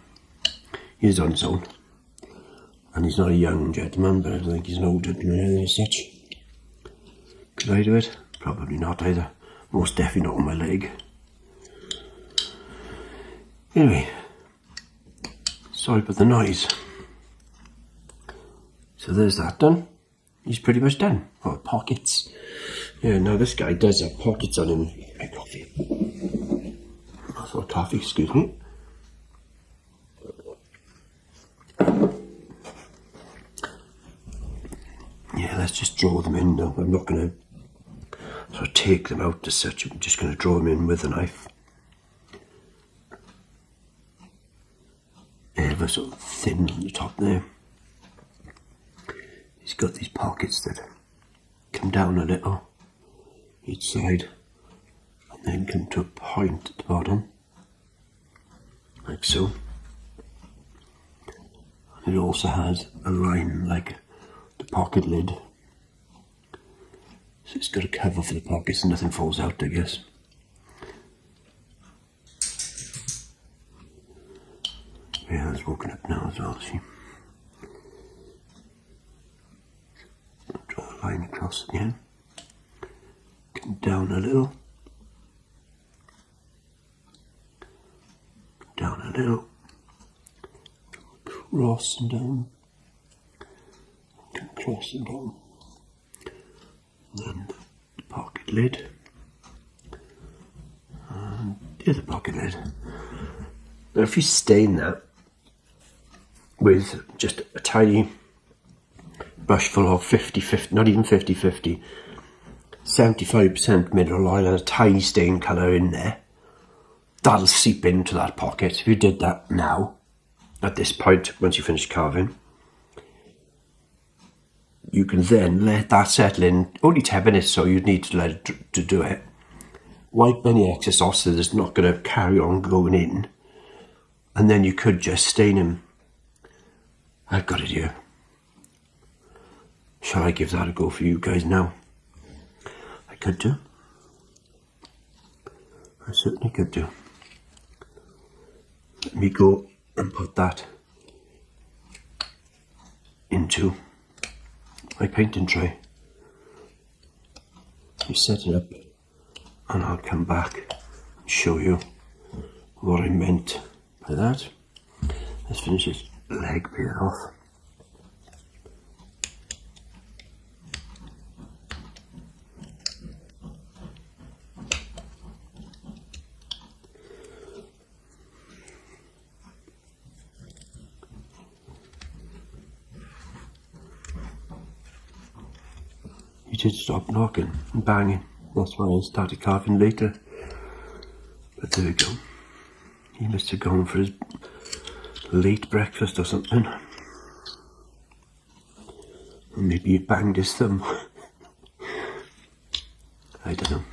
He's on his own, and he's not a young gentleman, but I don't think he's an old gentleman or anything as such. Could I do it? Probably not either. Most definitely not on my leg. Anyway, sorry about the noise. So there's that done. He's pretty much done. Oh, pockets. Yeah, now this guy does have pockets on him. My coffee. I thought coffee, excuse me. Yeah, let's just draw them in now. I'm not going to sort of take them out as such. I'm just going to draw them in with a knife. Ever sort of thin on the top there. He's got these pockets that come down a little each side and then come to a point at the bottom, like so. And it also has a line like the pocket lid, so it's got a cover for the pockets and nothing falls out, I guess. Yeah, it's woken up now as well, see. Draw a line across again. Come down a little. Down a little. Cross and down. Come across and down. And then the pocket lid. And the other pocket lid. Now if you stain that with just a tiny brush full of 50-50, not even 50-50, 75% mineral oil and a tiny stain colour in there, that'll seep into that pocket. If you did that now, at this point, once you finish carving, you can then let that settle in, only 10 minutes, so you'd need to let it to do it. Wipe any excess off so it's not going to carry on going in, and then you could just stain him. I've got it here. Shall I give that a go for you guys now? I could do. I certainly could do. Let me go and put that into my painting tray. You set it up and I'll come back and show you what I meant by that. Let's finish this leg bit off. He did stop knocking and banging. That's why I started carving later. But there we go. He must have gone for his late breakfast or something. Or maybe he banged his thumb. I don't know.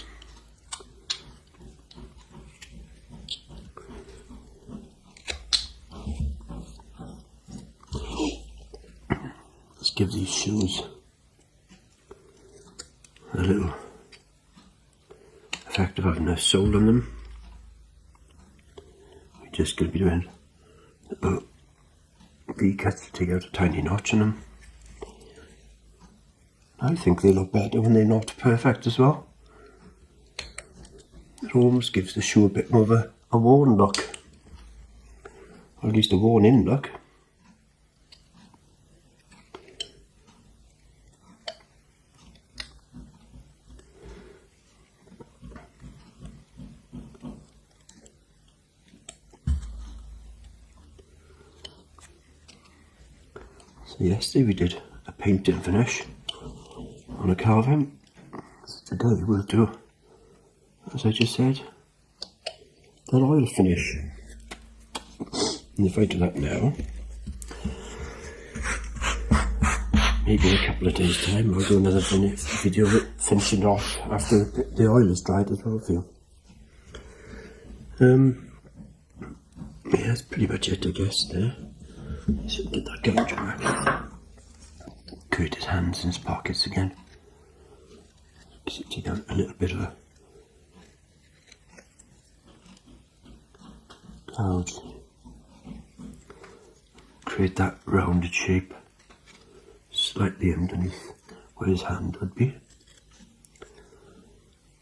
Let's give these shoes a little effect of having a sole on them. We're just going to be doing little V-cuts to take out a tiny notch in them. I think they look better when they're not perfect as well. It almost gives the shoe a bit more of a worn look, or at least a worn in look. So yesterday we did a paint and finish on a carving. So today we'll do, as I just said, an oil finish. And if I do that now, maybe in a couple of days time I'll do another video of it finishing off after the oil is dried as well for you. Yeah, that's pretty much it, I guess, there. So get that gouge back. Kurt his hands in his pockets again. Just take out a little bit of a gouge. Create that rounded shape slightly underneath where his hand would be.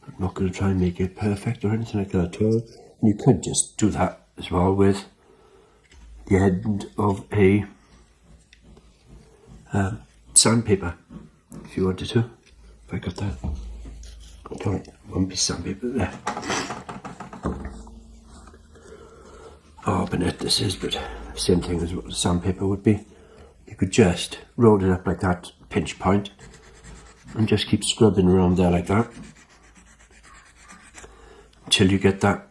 I'm not going to try and make it perfect or anything like that at all. And you could just do that as well with the end of a sandpaper if you wanted to. If I got that, one piece of sandpaper there. Carbonate this is, but same thing as what the sandpaper would be. You could just roll it up like that, pinch point, and just keep scrubbing around there like that until you get that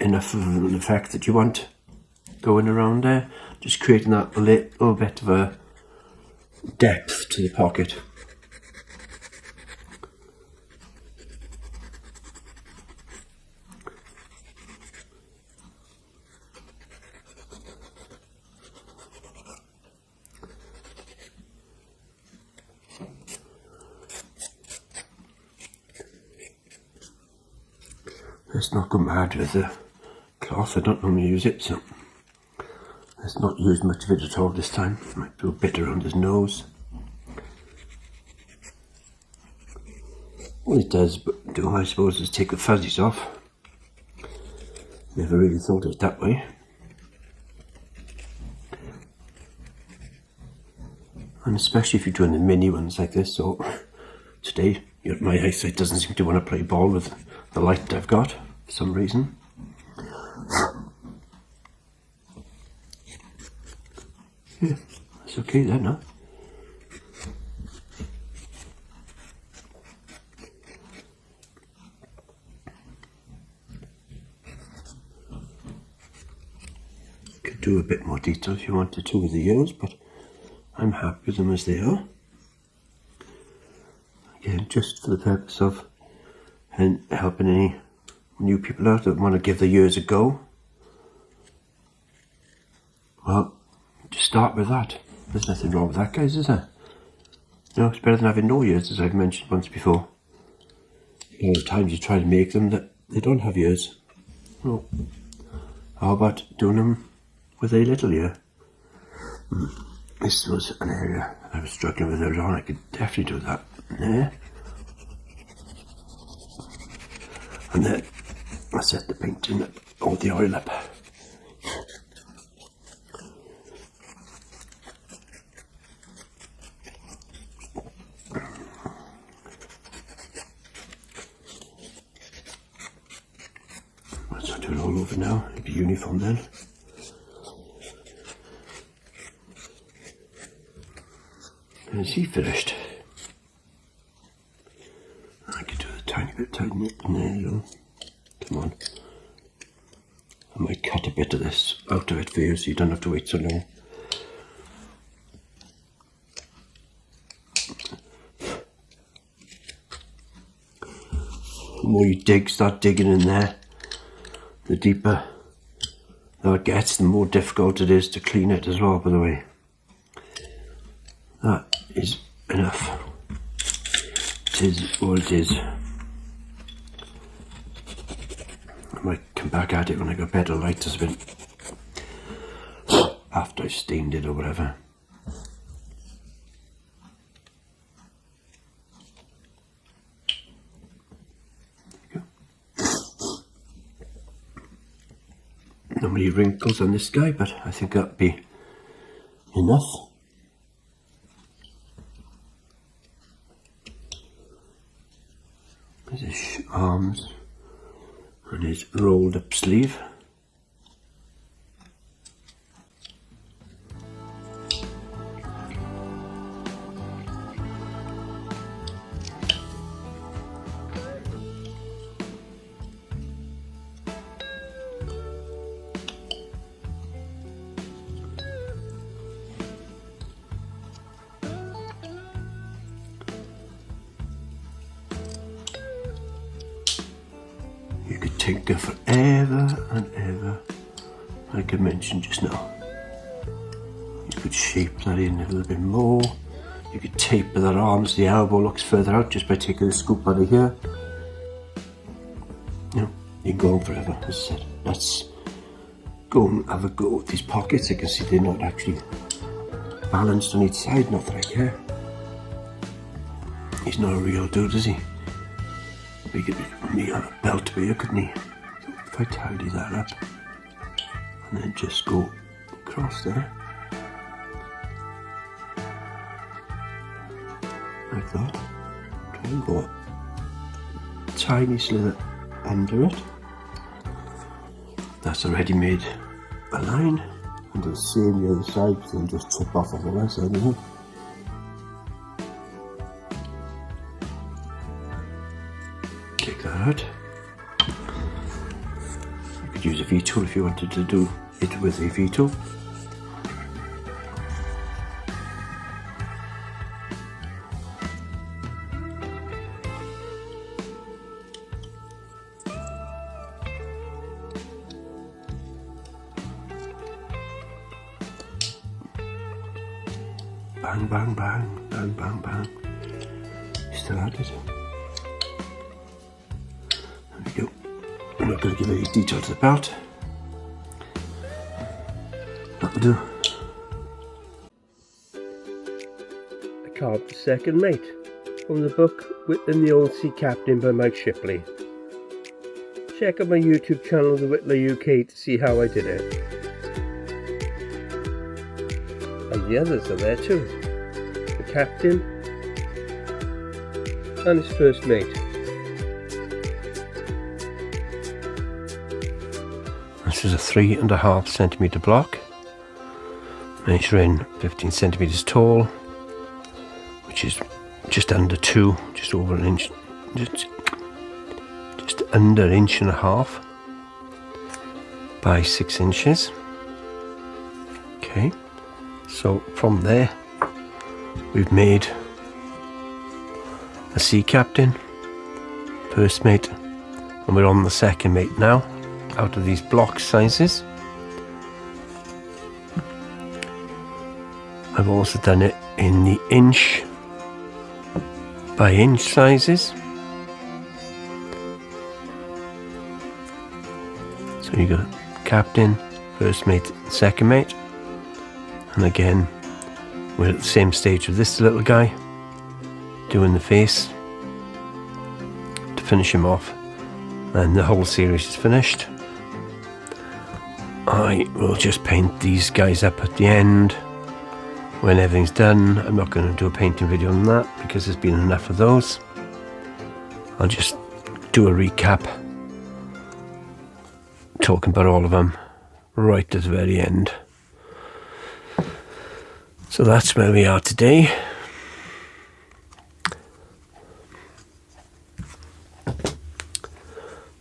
enough of an effect that you want going around there. Just creating that little bit of a depth to the pocket. Let's not go mad with the cloth. I don't normally use it, so let's not use much of it at all this time. Might do a bit around his nose. All it does do, I suppose, is take the fuzzies off. Never really thought of it that way. And especially if you're doing the mini ones like this. So today, my eyesight doesn't seem to want to play ball with the light I've got for some reason. Yeah, that's okay then, huh? Could do a bit more detail if you wanted to with the ears, but I'm happy with them as they are. Again, just for the purpose of helping any new people out that want to give the ears a go. Well, just start with that. There's nothing wrong with that, guys, is there? No, it's better than having no ears, as I've mentioned once before. A lot of times you try to make them that they don't have ears. Well, how about doing them with a little ear? This was an area I was struggling with earlier on. I could definitely do that there. And then I set the paint in or the oil up. Let's do it all over now. It'll be uniform then. Is he finished? I could do a tiny bit, tighten it, and there you go. Come on. I might cut a bit of this out of it for you so you don't have to wait so long. The more you start digging in there, the deeper that gets, the more difficult it is to clean it as well, by the way. That is enough. It is what it is. I might come back at it when I got better light to spin after I've stained it or whatever. There you go. Not many wrinkles on this guy, but I think that'd be enough. There's his arms and his rolled up sleeve. You could tinker forever and ever, like I mentioned just now. You could shape that in a little bit more, You could taper that arm so the elbow looks further out just by taking the scoop out of here. You know, you can go on forever, as I said. Let's go and have a go at these pockets. I can see they're not actually balanced on each side, not that I care. He's not a real dude, is he? He could be me on a belt here, couldn't he? So if I tidy that up and then just go across there like that, try and go a tiny slither under it. That's already made a line, and do the same the other side, so then just chip off on the other side, isn't it? Take that out. You could use a V-tool if you wanted to do it with a V-tool. Bang, bang, bang, bang, bang, bang. Still at it. There we go. I'm not going to give any detail to the belt. That'll do. I carved the second mate from the book Whittling the Old Sea Captain by Mike Shipley. Check out my YouTube channel, The Whittler UK, to see how I did it. And the others are there too. The captain and his first mate. This is a 3.5 centimetre block, measuring 15 centimetres tall, which is just under 2, just over an inch, just under 1.5 inches by 6 inches. Okay. So from there we've made a sea captain, first mate, and we're on the second mate now out of these block sizes. I've also done it in the inch by inch sizes. So you got captain, first mate, second mate. And again, we're at the same stage with this little guy, doing the face to finish him off, and the whole series is finished. I will just paint these guys up at the end when everything's done. I'm not going to do a painting video on that because there's been enough of those. I'll just do a recap, talking about all of them right at the very end. So that's where we are today.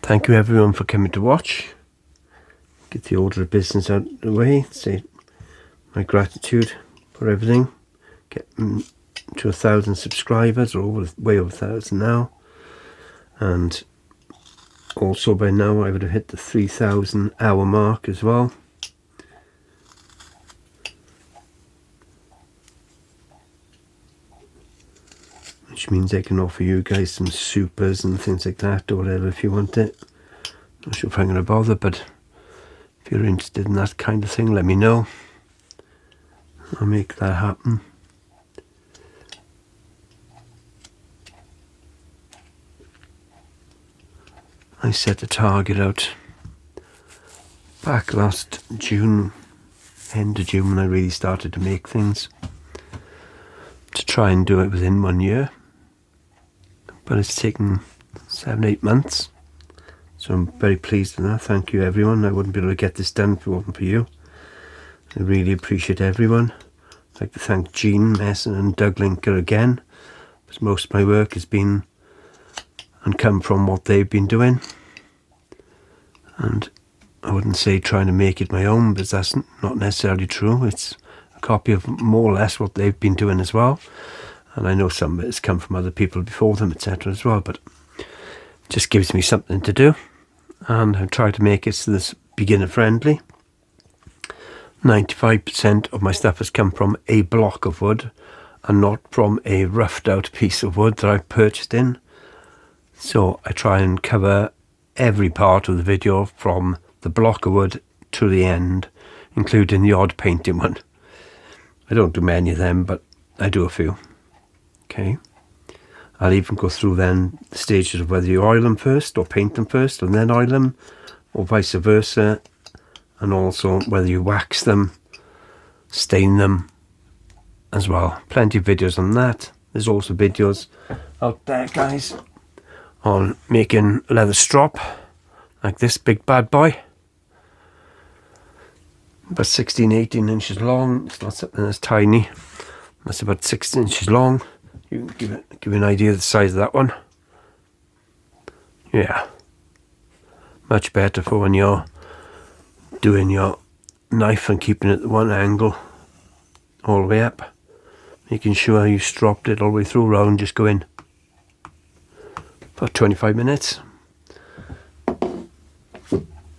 Thank you everyone for coming to watch. Get the order of business out of the way. Say my gratitude for everything. Get to 1,000 subscribers, or way over 1,000 now. And also by now I would have hit the 3,000 hour mark as well. Which means I can offer you guys some supers and things like that, or whatever, if you want it. Not sure if I'm going to bother, but if you're interested in that kind of thing, let me know. I'll make that happen. I set a target out back last June, end of June, when I really started to make things, to try and do it within 1 year. But it's taken 7-8 months, so I'm very pleased with that. Thank you everyone. I wouldn't be able to get this done if it wasn't for you. I really appreciate everyone. I'd like to thank Jean Messon and Doug Linker again, because most of my work has been and come from what they've been doing. And I wouldn't say trying to make it my own, because that's not necessarily true. It's a copy of more or less what they've been doing as well. And I know some of it has come from other people before them, etc. as well, but it just gives me something to do. And I've tried to make it so this beginner friendly. 95% of my stuff has come from a block of wood, and not from a roughed out piece of wood that I've purchased in. So I try and cover every part of the video from the block of wood to the end, including the odd painting one. I don't do many of them, but I do a few. Okay. I'll even go through then the stages of whether you oil them first or paint them first and then oil them, or vice versa, and also whether you wax them, stain them as well. Plenty of videos on that. There's also videos out there, guys, on making a leather strop like this big bad boy, about 16-18 inches long. It's not something that's tiny. That's about 6 inches long. You can give you an idea of the size of that one. Yeah, much better for when you're doing your knife and keeping it at one angle all the way up, making sure you stropped it all the way through round. Just go in for 25 minutes.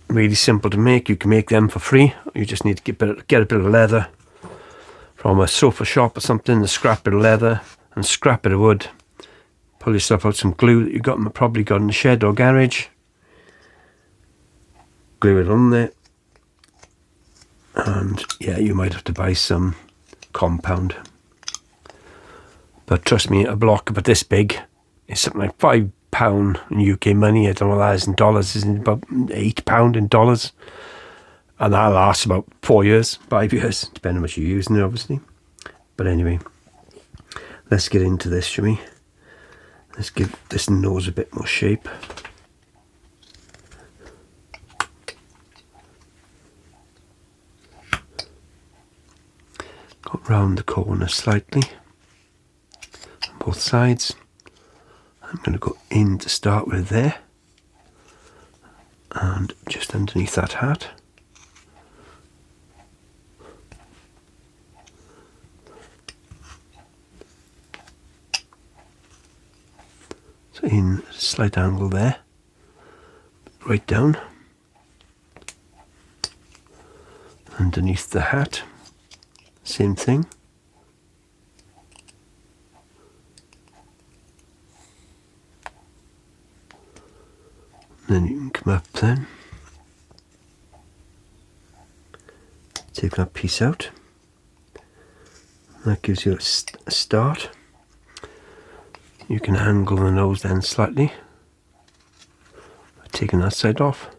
Really simple to make. You can make them for free. You just need to get a bit of leather from a sofa shop or something, a scrap bit of leather and scrap bit of wood. Pull yourself out some glue that you probably got in the shed or garage. Glue it on there. And yeah, you might have to buy some compound. But trust me, a block about this big is something like £5 in UK money. I don't know what that is in dollars. It's about £8 in dollars. And that lasts about 4 years, 5 years, depending on what you're using it, obviously. But anyway, let's get into this, shall we? Let's give this nose a bit more shape. Go round the corner slightly on both sides. I'm going to go in to start with there, and just underneath that hat. So in a slight angle there, right down, underneath the hat, same thing. Then you can come up then, take that piece out. That gives you a start. You can angle the nose then slightly by taking that side off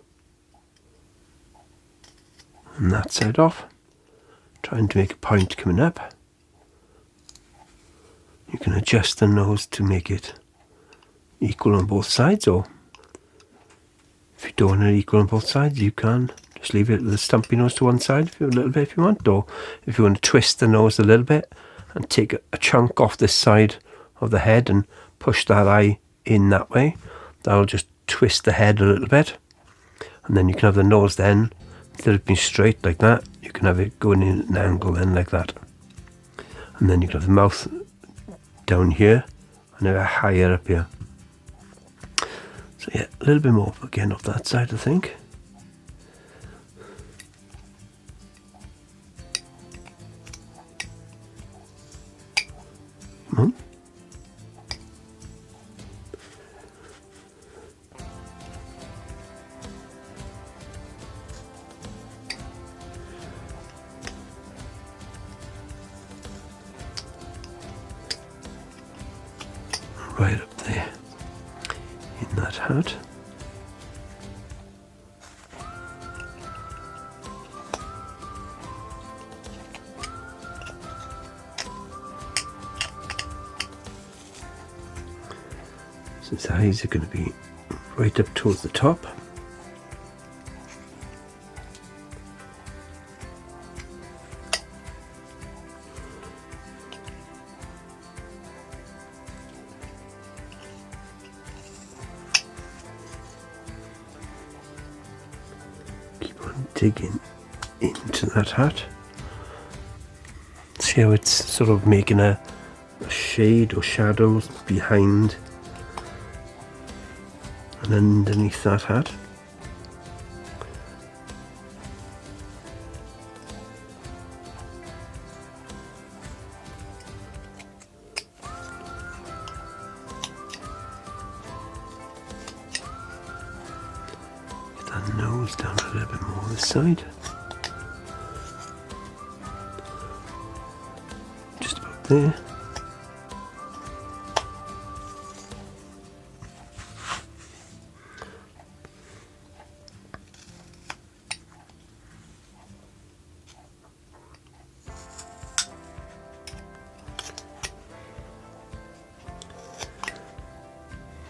and that side off, trying to make a point coming up. You can adjust the nose to make it equal on both sides, or if you don't want it equal on both sides, you can just leave it with the stumpy nose to one side a little bit if you want, or if you want to twist the nose a little bit and take a chunk off this side of the head and push that eye in that way, that'll just twist the head a little bit, and then you can have the nose then, instead of being straight like that, you can have it going in an angle then like that, and then you can have the mouth down here and a higher up here. So yeah, a little bit more again off that side, I think. Come on. Right up there in that hat. So his eyes are going to be right up towards the top. Keep on digging into that hat. See how it's sort of making a shade or shadows behind and underneath that hat. And nose down a little bit more this side. Just about there.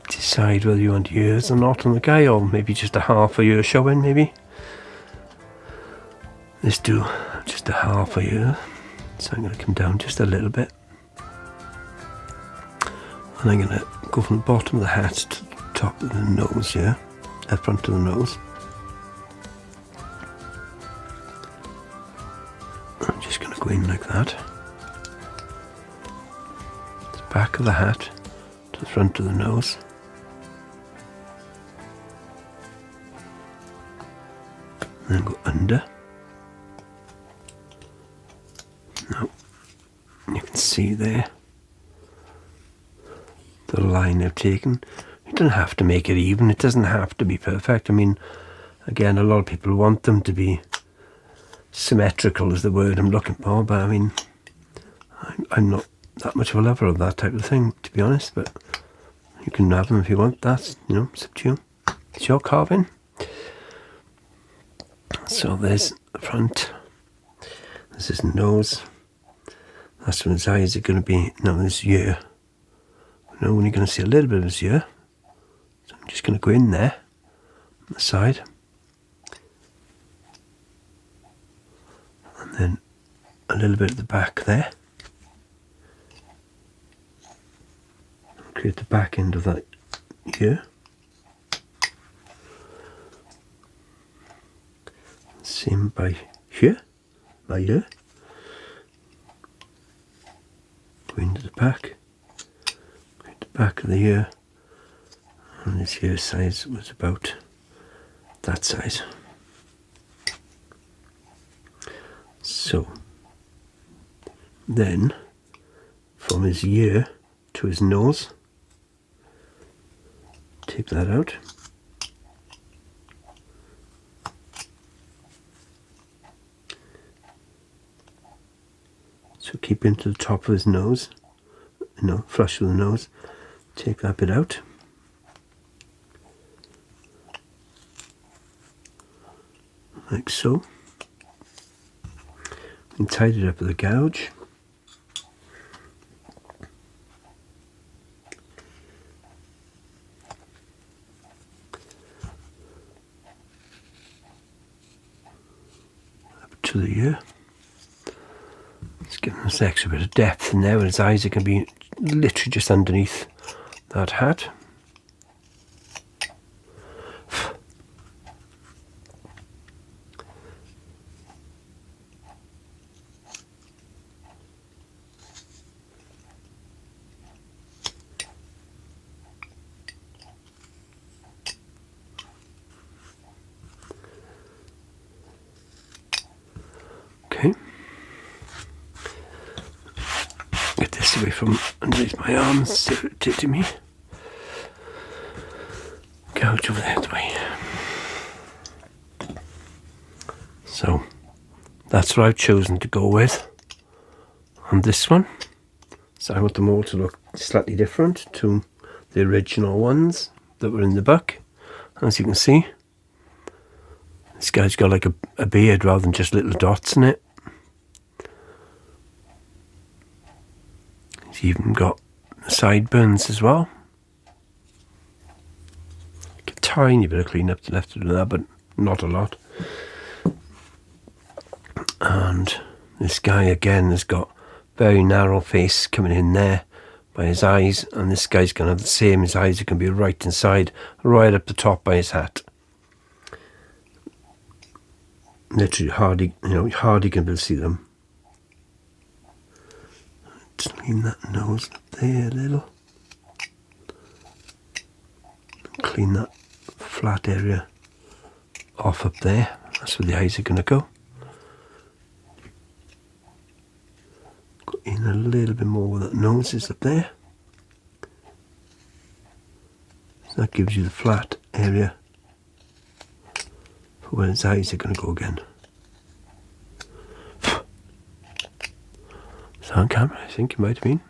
Decide whether you want ears or not on the guy, or maybe just a half a ear showing, maybe. Let's do just a half a ear. So I'm going to come down just a little bit. And I'm going to go from the bottom of the hat to the top of the nose here, the front of the nose. I'm just going to go in like that. The back of the hat to the front of the nose. And then go under. Now, you can see there the line I've taken. You don't have to make it even, it doesn't have to be perfect. I mean, again, a lot of people want them to be symmetrical is the word I'm looking for, but I mean, I'm not that much of a lover of that type of thing, to be honest, but you can have them if you want. That's, you know, it's up to you. It's your carving. So there's the front, there's his nose, that's when his eyes are going to be, no, his ear. Now when you're going to see a little bit of his ear, so I'm just going to go in there, on the side, and then a little bit at the back there, create the back end of that ear. Same by here, by here. Go into the back of the ear, and this ear size was about that size. So then from his ear to his nose, take that out. So keep into the top of his nose, you know, flush with the nose. Take that bit out. Like so. And tidy it up with a gouge. Up to the ear. Let's give him this extra bit of depth in there, and his eyes are going to be literally just underneath that hat. Okay. Get this away from underneath my arms, so it's irritating me. Gouge over that way. So that's what I've chosen to go with on this one. So I want them all to look slightly different to the original ones that were in the book. As you can see, this guy's got like a beard rather than just little dots in it. He's even got sideburns as well. A tiny bit of clean up left to do that, but not a lot. And this guy again has got very narrow face coming in there by his eyes, and this guy's going to have the same. His eyes are going to be right inside, right up the top by his hat. Literally hardly can be able to see them. Just clean that nose up there a little. Clean that flat area off up there. That's where the eyes are going to go. Go in a little bit more where that nose is up there. So that gives you the flat area where his eyes are going to go again. Is that on camera? I think it might have been.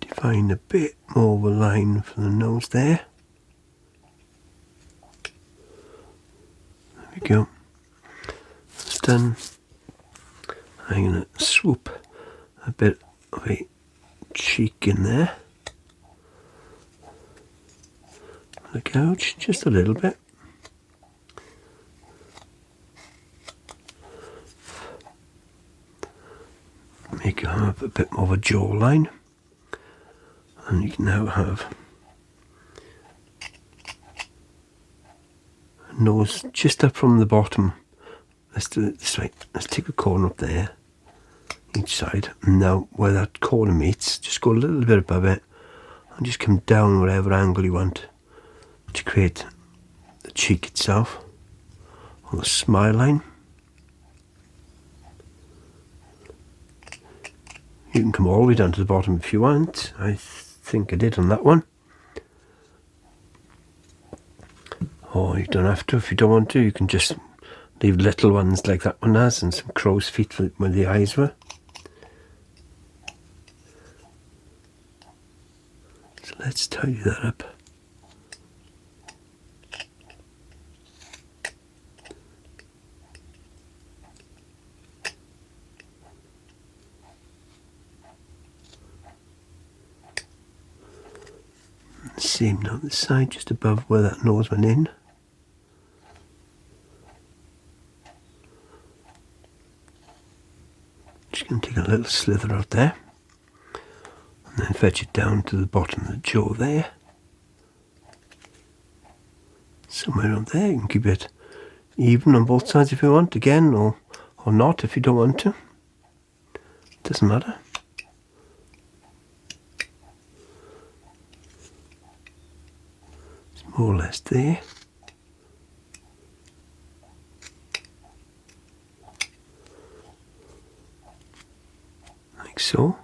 Define a bit more of a line for the nose there. There we go. That's done. I'm going to swoop a bit of a cheek in there. The gouge, just a little bit. Make it have a bit more of a jawline. And you can now have a nose just up from the bottom. Let's do it this way. Let's take a corner up there, each side. And now where that corner meets, just go a little bit above it and just come down whatever angle you want to create the cheek itself, or the smile line. You can come all the way down to the bottom if you want. I think I did on that one. Or you don't have to if you don't want to. You can just leave little ones like that one has, and some crow's feet where the eyes were. So let's tidy that up. Same down the side, just above where that nose went in. Just going to take a little slither out there, and then fetch it down to the bottom of the jaw there. Somewhere around there. You can keep it even on both sides if you want, again, or not if you don't want to. Doesn't matter. More or less there. Like so.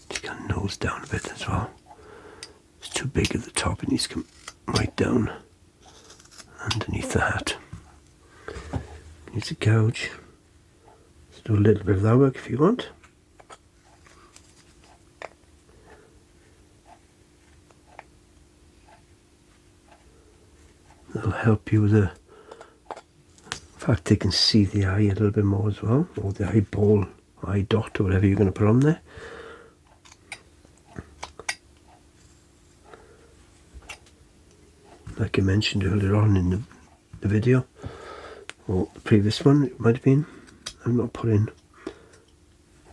Just got nose down a bit as well. It's too big at the top, it needs to come right down underneath the hat. Needs a gouge. Let's do a little bit of that work if you want. That'll help you with the fact they can see the eye a little bit more as well, or the eyeball, eye dot, or whatever you're going to put on there. Like I mentioned earlier on in the video, or the previous one, it might have been, I'm not putting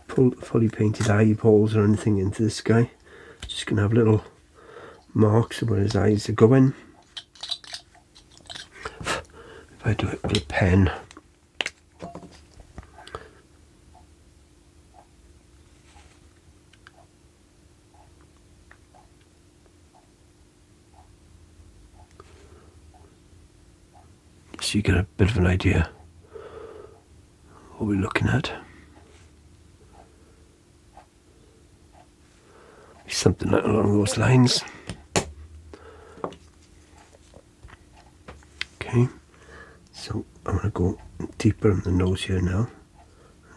fully painted eyeballs or anything into this guy. Just going to have little marks of where his eyes are going. If I do it with a pen, so you get a bit of an idea what we're looking at. Something along those lines. Okay. So I'm going to go deeper on the nose here now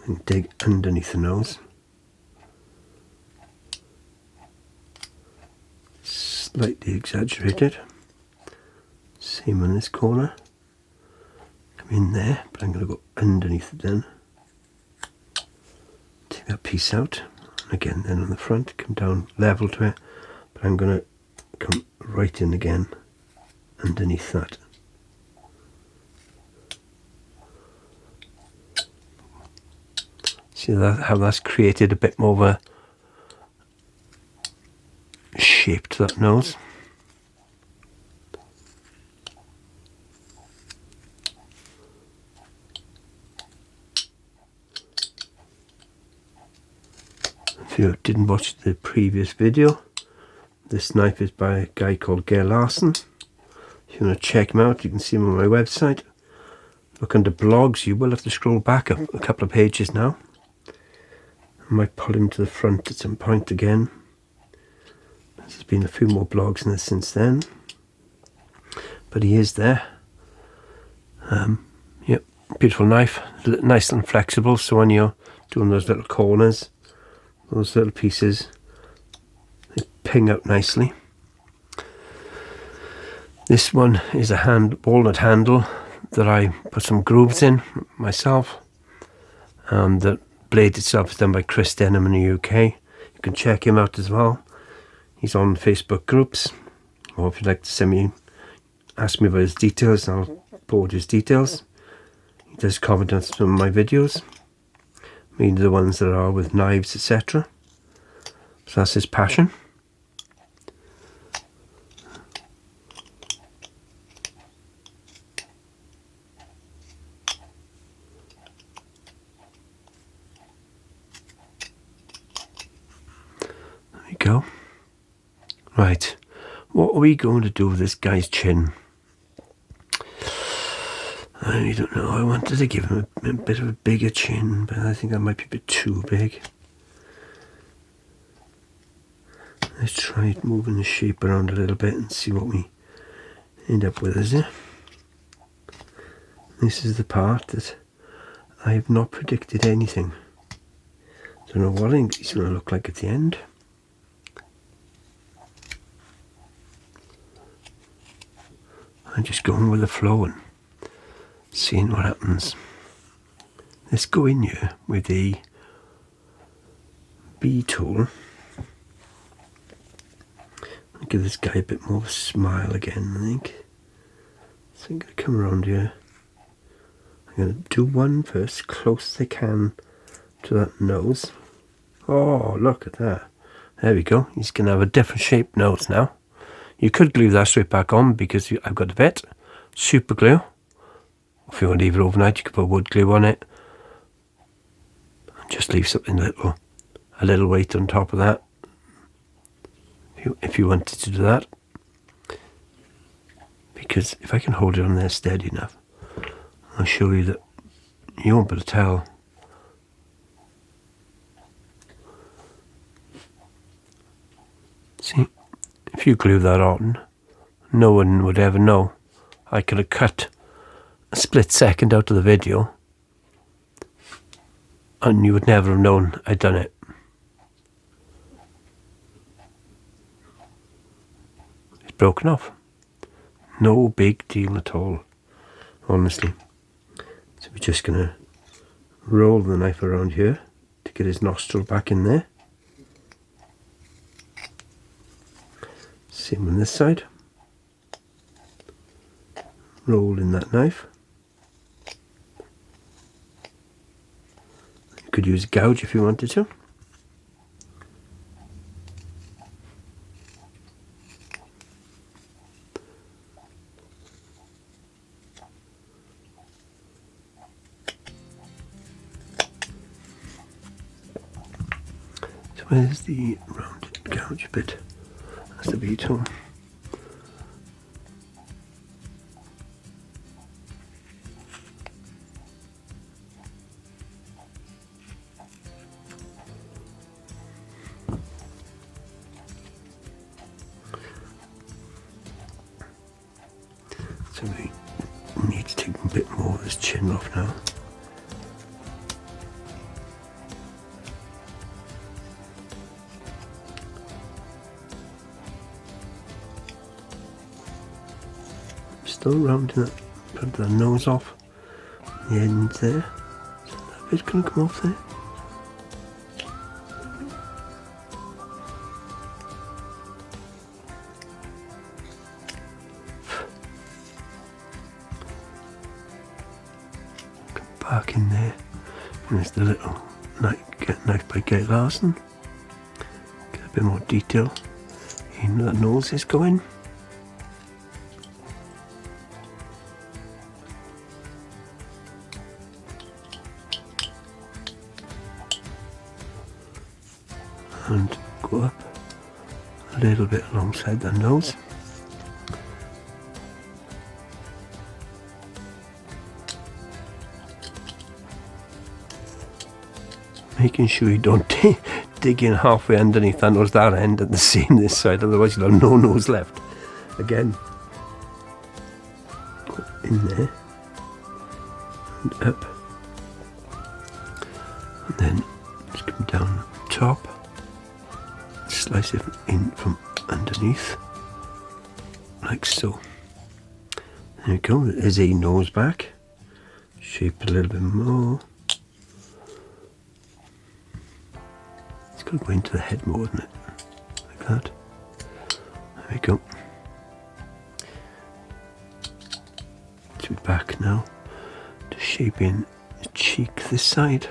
and dig underneath the nose. Slightly exaggerated. Same on this corner. Come in there, but I'm going to go underneath it then. Take that piece out. And again then on the front, come down level to it, but I'm going to come right in again underneath that. See that, how that's created a bit more of a shape to that nose. If you didn't watch the previous video, This knife is by a guy called Gail Larson. If you want to check him out, you can see him on my website. Look under blogs. You will have to scroll back a couple of pages now. I might pull him to the front at some point again. There's been a few more blogs in this since then, but he is there. Yep, beautiful knife, nice and flexible, so when you're doing those little corners, those little pieces, they ping out nicely. This one is a walnut handle that I put some grooves in myself. The blade itself is done by Chris Denham in the UK. You can check him out as well. He's on Facebook groups, or if you'd like to ask me about his details, I'll forward his details. He does comment on some of my videos, mainly the ones that are with knives, etc. So that's his passion. There we go. Right, what are we going to do with this guy's chin? I don't know. I wanted to give him a bit of a bigger chin, but I think that might be a bit too big. Let's try moving the shape around a little bit and see what we end up with, is it? This is the part that I have not predicted anything. Don't know what he's going to look like at the end. I'm just going with the flow and seeing what happens. Let's go in here with the B tool. I'll give this guy a bit more of a smile again, I think. So I'm going to come around here. I'm going to do one first, close as I can to that nose. Oh, look at that. There we go. He's going to have a different shaped nose now. You could glue that straight back on because I've got a bit. Super glue. If you want to leave it overnight, you could put wood glue on it. And just leave something a little weight on top of that. If you wanted to do that. Because if I can hold it on there steady enough, I'll show you that you won't be able to tell. See, if you glue that on, no one would ever know. I could have cut a split second out of the video and you would never have known I'd done it. It's broken off. No big deal at all, honestly. So we're just going to roll the knife around here to get his nostril back in there. Same on this side. Roll in that knife. You could use a gouge if you wanted to. So where's the rounded gouge bit? That's the B tool. So we need to take a bit more of this chin off now. Still rounding it, put the nose off, the end there. So that bit's going to come off there. Back in there, and there's the little knife by Gail Larson. Get a bit more detail in where that nose is going. And go up a little bit alongside the nose. Making sure you don't dig in halfway underneath that nose, that end, and the same this side, otherwise you'll have no nose left. Again, go in there and up, and then just come down top, slice it in from underneath, like so. There we go, there's a nose back, shape it a little bit more. It's got to go into the head more, isn't it? Like that. There we go. To back now, to shape in the cheek this side.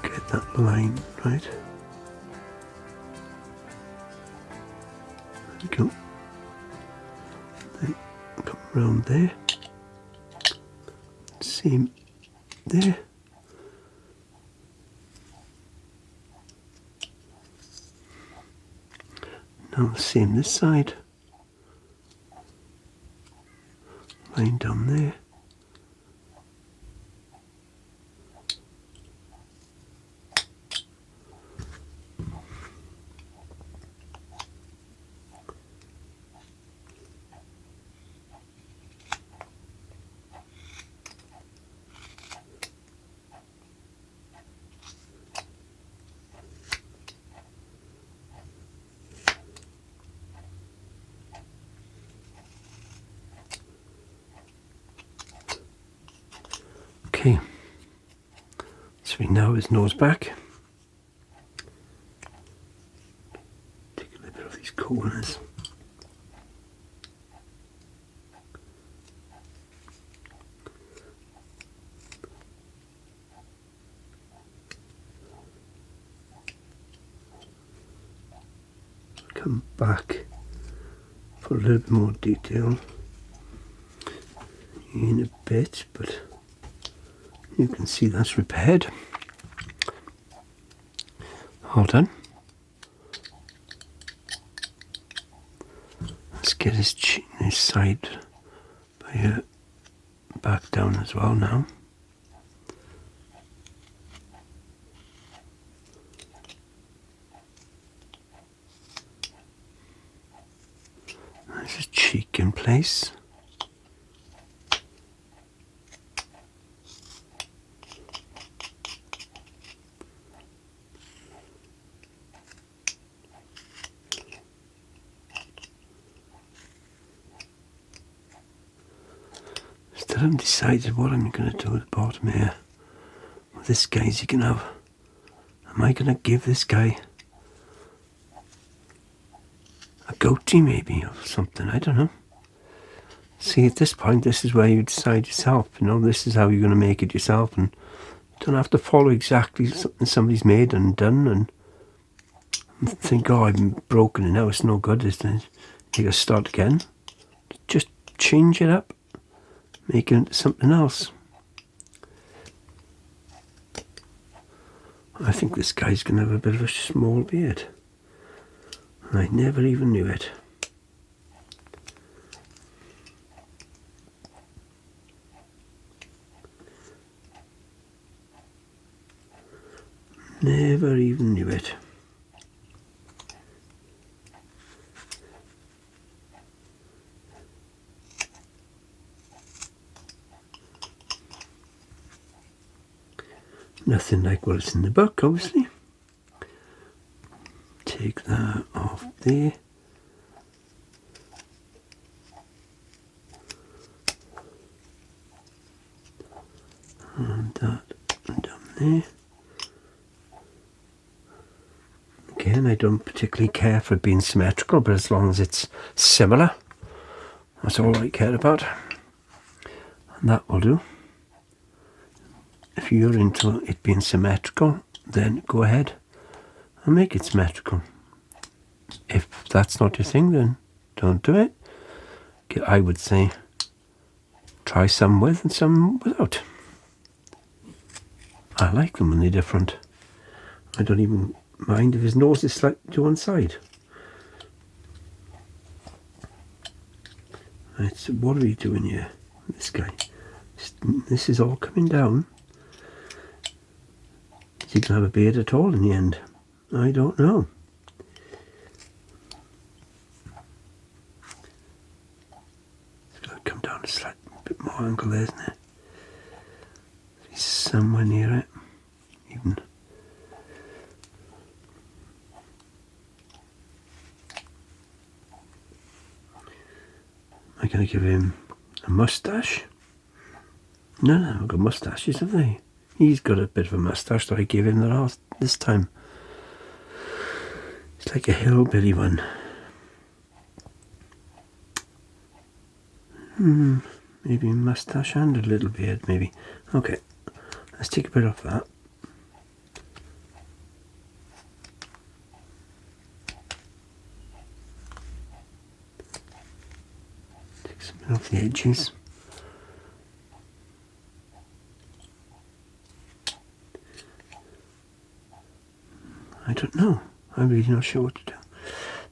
Get that line right. There we go. Then come round there. Same there. Now the same this side. Line down there. Okay, so we now his nose back. Take a little bit of these corners. Come back for a little bit more detail in a bit, but you can see that's repaired. All done. Let's get his side by here back down as well now. There's his cheek in place. Still haven't decided what I'm going to do at the bottom here. Well, this guy's you can have. Am I going to give this guy a goatee maybe or something? I don't know. See, at this point, this is where you decide yourself. You know, this is how you're going to make it yourself, and you don't have to follow exactly something somebody's made and done and think, oh, I've broken it now, it's no good. You got to start again. Just change it up. Make it into something else. I think this guy's going to have a bit of a small beard. I never even knew it. Never even knew it. Nothing like what's in the book, obviously. Take that off there. And that down there. Again, I don't particularly care for it being symmetrical, but as long as it's similar, that's all I care about. And that will do. If if you're into it being symmetrical, then go ahead and make it symmetrical. If that's not your thing, then don't do it. I would say try some with and some without. I like them when they're different. I don't even mind if his nose is slightly to one side. Right, so what are we doing here? This guy. This is all coming down. Is he going to have a beard at all in the end? I don't know. It's got to come down a slight bit more angle there, isn't it? He's somewhere near it. Even. Am I going to give him a moustache? No, I've got moustaches, have they? He's got a bit of a moustache that I gave him this time. It's like a hillbilly one. Maybe a moustache and a little beard, maybe. Okay, let's take a bit off that. Take some bit off the edges. I don't know. I'm really not sure what to do.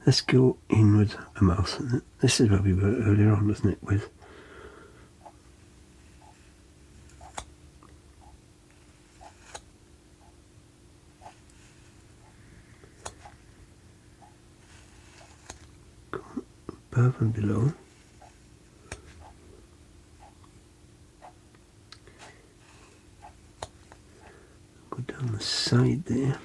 Let's go in with a mouth. This is where we were earlier on, wasn't it? With go above and below. Go down the side there.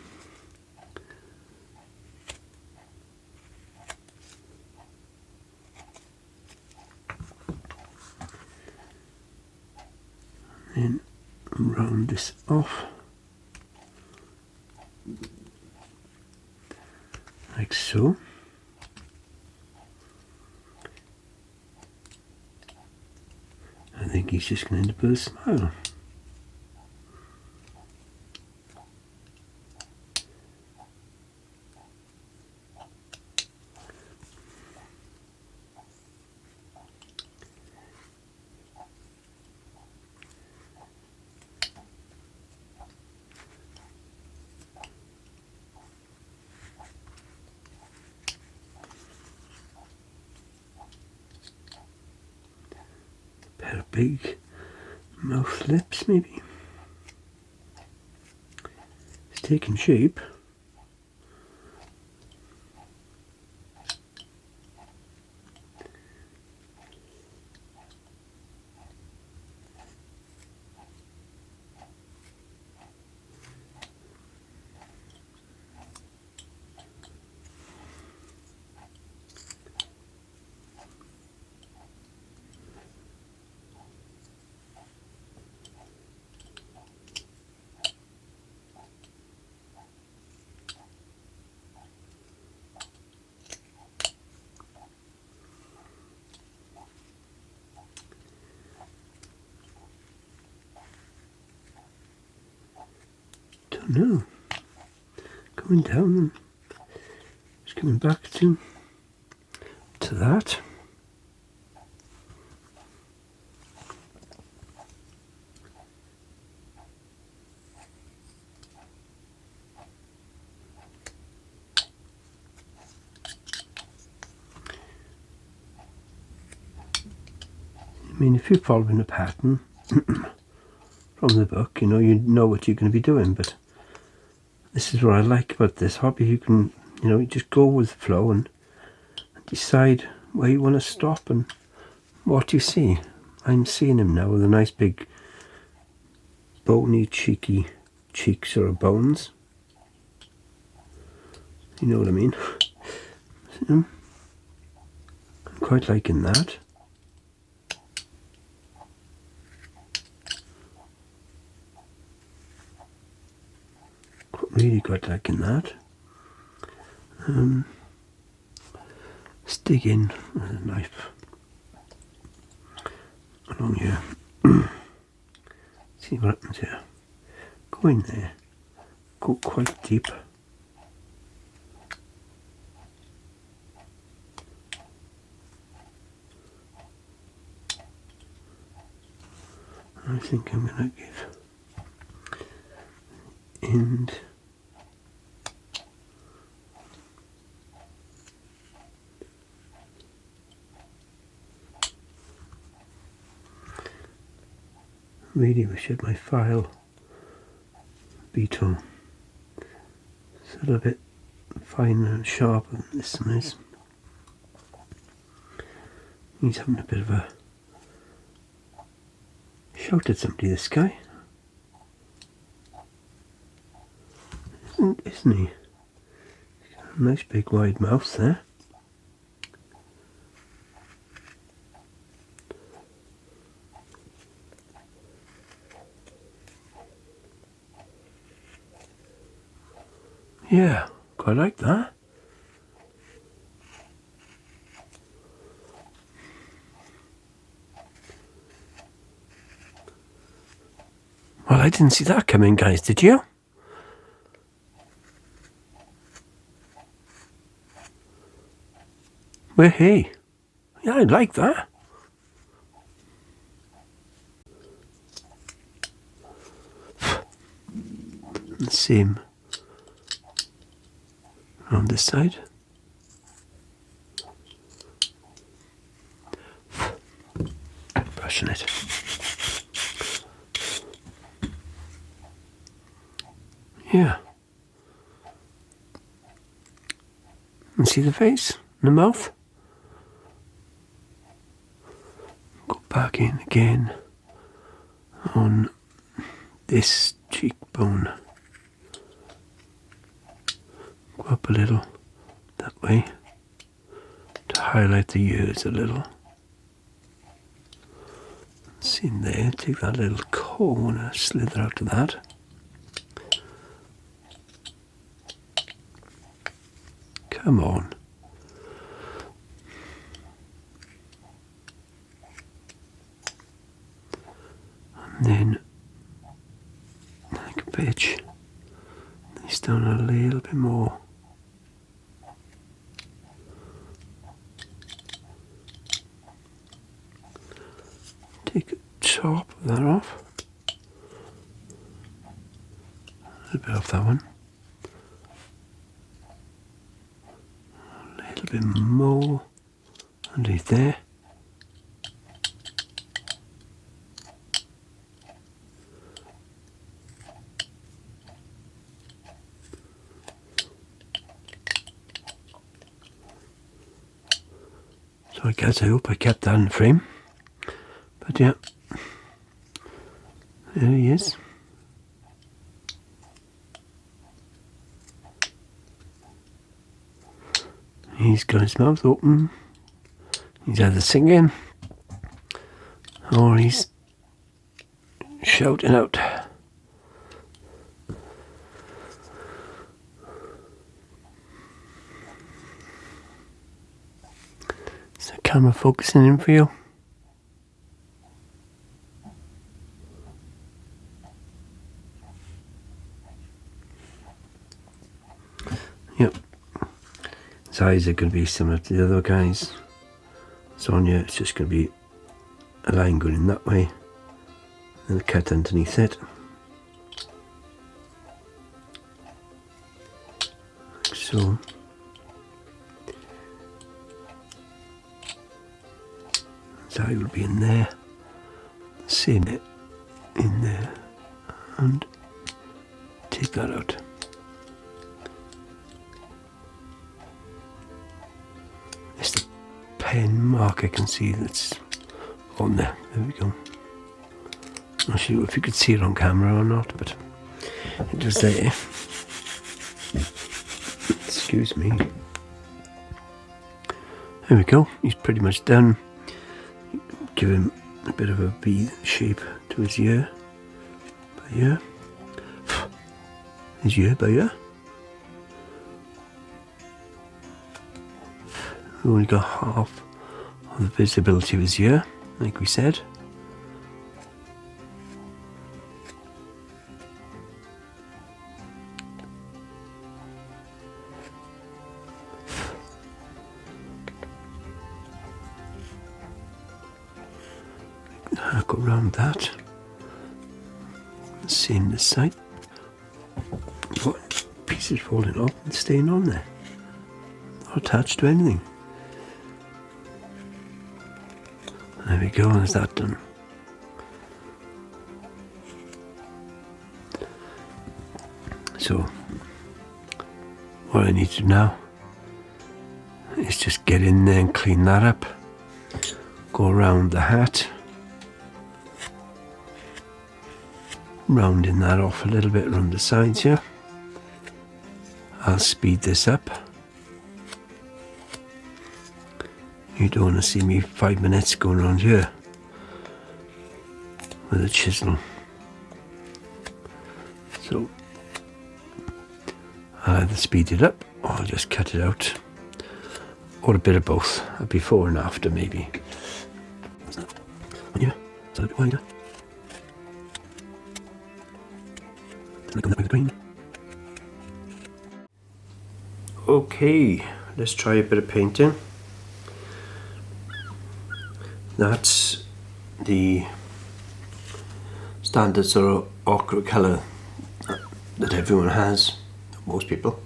Then round this off like so. I think he's just going to end up with a smile. Pair of big mouth lips, maybe. It's taking shape. Don't know. Going down and just coming back to that. I mean, if you're following a pattern from the book, you know what you're going to be doing, but this is what I like about this hobby. You can, you just go with the flow and decide where you want to stop and what you see. I'm seeing him now with a nice big bony cheeky cheeks or bones. You know what I mean? I'm quite liking that. Really quite liking that. Let's dig in with a knife along here. See what happens here. Go in there. Go quite deep. I think I'm going to give end really wish I had my file beetle. It's a little bit finer and sharper than this one is. He's having a bit of a shout at somebody, this guy. Isn't he? He's got a nice big wide mouth there. Yeah, quite like that. Well, I didn't see that coming, guys, did you? Well, hey. Yeah, I like that. The same on this side. Brushing it. Yeah. And see the face and the mouth? Go back in again on this cheekbone. Go up a little that way to highlight the ears a little. See in there, take that little corner, slither out of that. Come on. And then, like a bitch, this down a little bit more. Take the top of that off. A little bit off that one. A little bit more underneath there. So I guess I hope I kept that in frame. But yeah, there he is. He's got his mouth open. He's either singing or he's shouting out. Is the camera focusing in for you? Yep. His eyes are going to be similar to the other guys. So on here, it's just going to be a line going in that way and a cut underneath it. Like so. So it will be in there. Same it in there. And take that out. It's the pen mark I can see that's on there. There we go. Not sure if you could see it on camera or not, but it was there. Excuse me. There we go. He's pretty much done. Give him a bit of a V shape to his ear. By ear. His ear by ear. We only got half of the visibility of his ear, like we said. I'll go around that. Same this side. What? Pieces falling off and staying on there. Not attached to anything. There we go, there's that done. So, what I need to do now is just get in there and clean that up. Go around the hat. Rounding that off a little bit around the sides here. I'll speed this up. You don't want to see me 5 minutes going around here with a chisel. So I'll either speed it up or I'll just cut it out, or a bit of both, a before and after maybe. What's that? On here, it's a little bit wider. Then I come that way with the green. Okay, let's try a bit of painting. That's the standard sort of ochre colour that everyone has, most people.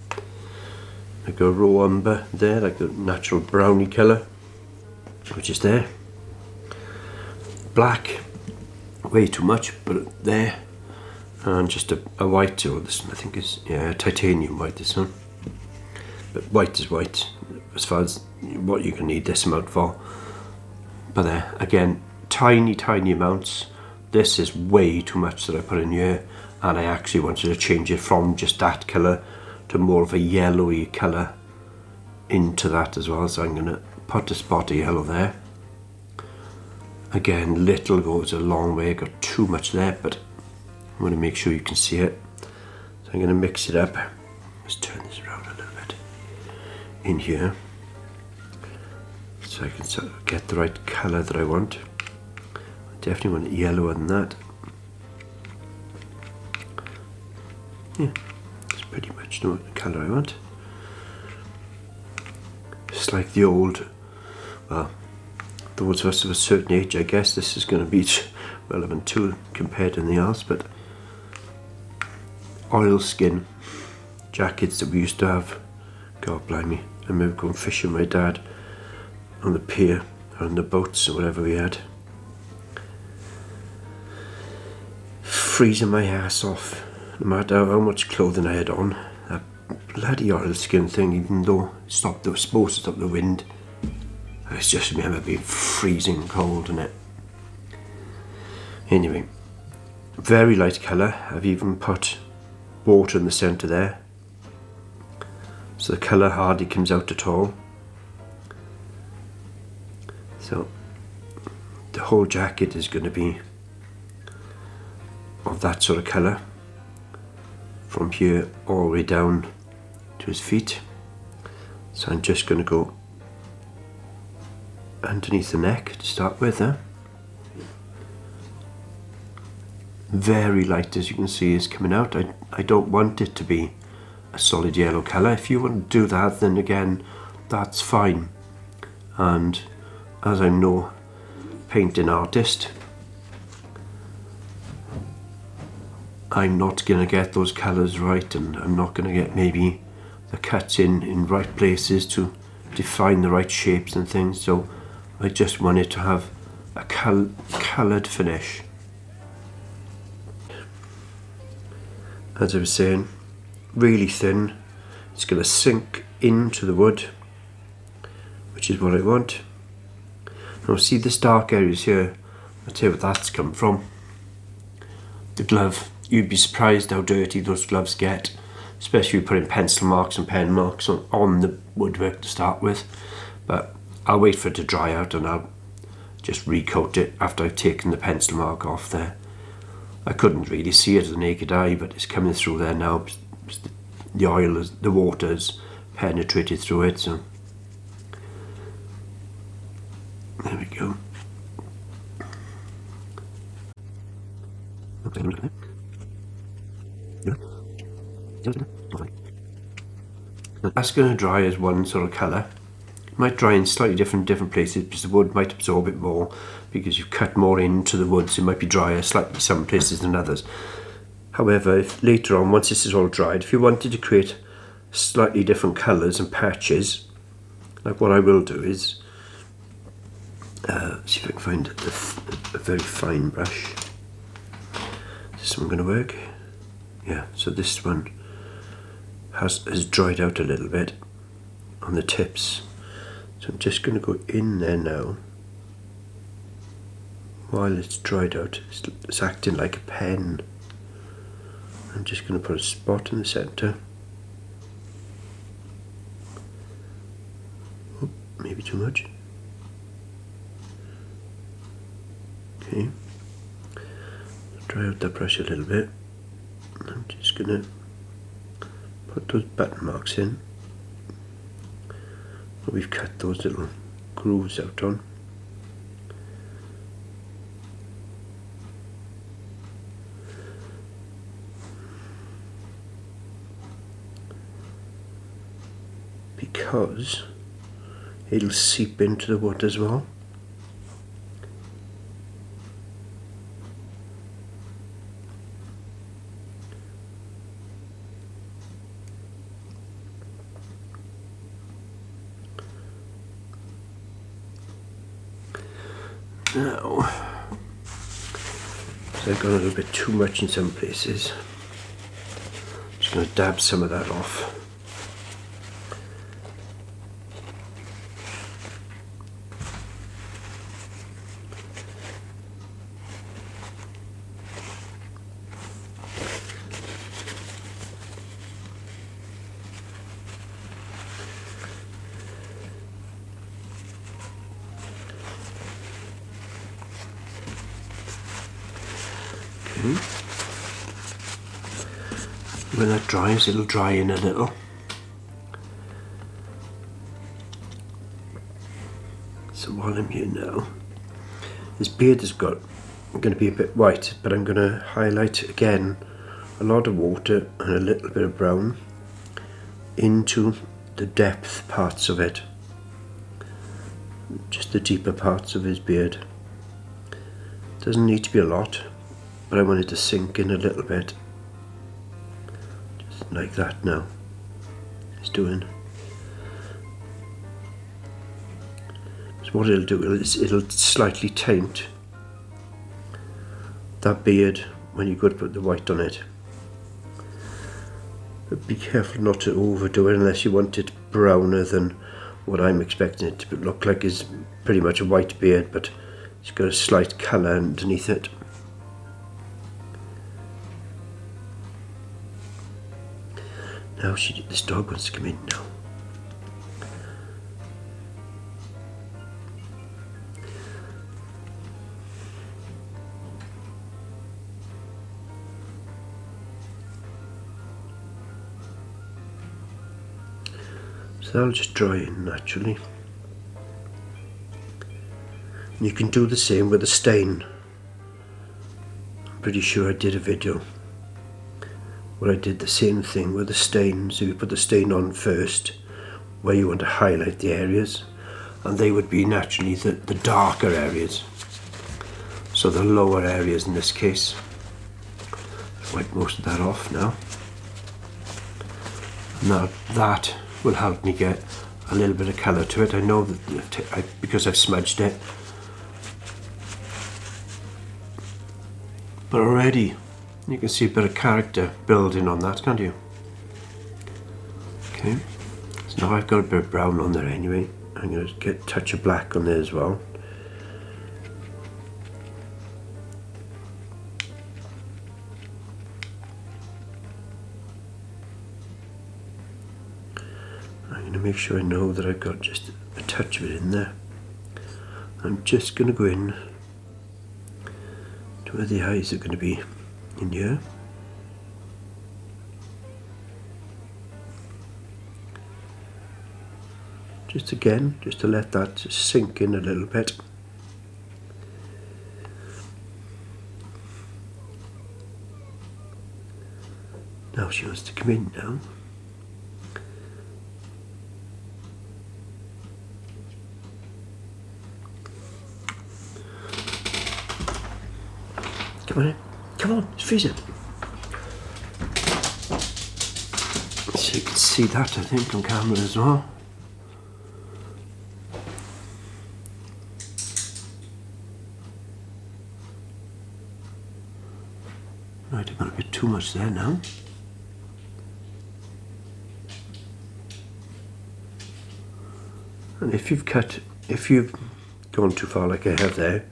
Like a raw umber there, like a natural browny colour, which is there. Black, way too much, but there. And just a white, or this one I think is, yeah, titanium white, this one. But white is white, as far as what you can need this amount for. But there, again, tiny amounts. This is way too much that I put in here, and I actually wanted to change it from just that colour to more of a yellowy colour into that as well. So I'm going to put a spot of yellow there. Again, little goes a long way. I got too much there, but I want to make sure you can see it. So I'm going to mix it up. Let's turn this around a little bit in here, so I can sort of get the right colour that I want. I definitely want it yellower than that. Yeah, that's pretty much the colour I want. Just like the old, well, those of us of a certain age, I guess this is going to be relevant to compared to anything else, but oilskin jackets that we used to have. God blimey, I remember going fishing with my dad on the pier, or on the boats or whatever we had. Freezing my ass off, no matter how much clothing I had on. That bloody oilskin thing, even though it stopped, it was supposed to stop the wind, I just remember being freezing cold in it. Anyway, very light colour. I've even put water in the centre there, so the colour hardly comes out at all. So the whole jacket is going to be of that sort of colour, from here all the way down to his feet. So I'm just going to go underneath the neck to start with. Very light, as you can see, is coming out. I don't want it to be a solid yellow colour. If you want to do that, then again, that's fine. And as I'm no painting artist, I'm not going to get those colours right, and I'm not going to get maybe the cuts in right places to define the right shapes and things. So I just want it to have a coloured finish. As I was saying, really thin. It's going to sink into the wood, which is what I want. Now see this dark areas here, I'll tell you what that's come from. The glove. You'd be surprised how dirty those gloves get, especially if you put in pencil marks and pen marks on the woodwork to start with. But I'll wait for it to dry out and I'll just recoat it after I've taken the pencil mark off there. I couldn't really see it with the naked eye, but it's coming through there now. The oil, the water's penetrated through it, so there we go. That's going to dry as one sort of colour, Might dry in slightly different places because the wood might absorb it more because you've cut more into the wood, so it might be drier slightly some places than others. However, if later on, once this is all dried, if you wanted to create slightly different colours and patches, like what I will do is see if I can find a very fine brush. Is this one going to work? Yeah, so this one has dried out a little bit on the tips. So I'm just going to go in there now. While it's dried out, it's acting like a pen. I'm just going to put a spot in the centre. Oh, maybe too much. Okay. Dry out the brush a little bit. I'm just going to put those button marks in. We've cut those little grooves out on. Because it'll seep into the wood as well. Now, so I've gone a little bit too much in some places. I'm just going to dab some of that off. When that dries, it'll dry in a little. So while I'm here now, this beard has got going to be a bit white, but I'm going to highlight again a lot of water and a little bit of brown into the depth parts of it, just the deeper parts of his beard. Doesn't need to be a lot, but I want it to sink in a little bit, just like that. Now it's doing. So what it'll do is it'll slightly taint that beard when you go to put the white on it. But be careful not to overdo it unless you want it browner than what I'm expecting it to look like. Is pretty much a white beard, but it's got a slight colour underneath it. Now this dog wants to come in now. So that'll just dry in naturally. And you can do the same with a stain. I'm pretty sure I did a video where I did the same thing with the stain. So you put the stain on first where you want to highlight the areas, and they would be naturally the darker areas, so the lower areas in this case. Wipe most of that off now. Now that will help me get a little bit of colour to it. I know that because I've smudged it, but already you can see a bit of character building on that, can't you? Okay, so now I've got a bit of brown on there anyway. I'm going to get a touch of black on there as well. I'm going to make sure I know that I've got just a touch of it in there. I'm just going to go in to where the eyes are going to be in here. Just again, just to let that sink in a little bit. Now she wants to come in now. Come on in. Come on, it's freezing. So you can see that, I think, on camera as well. Right, I'm going to get too much there now. And if you've gone too far like I have there,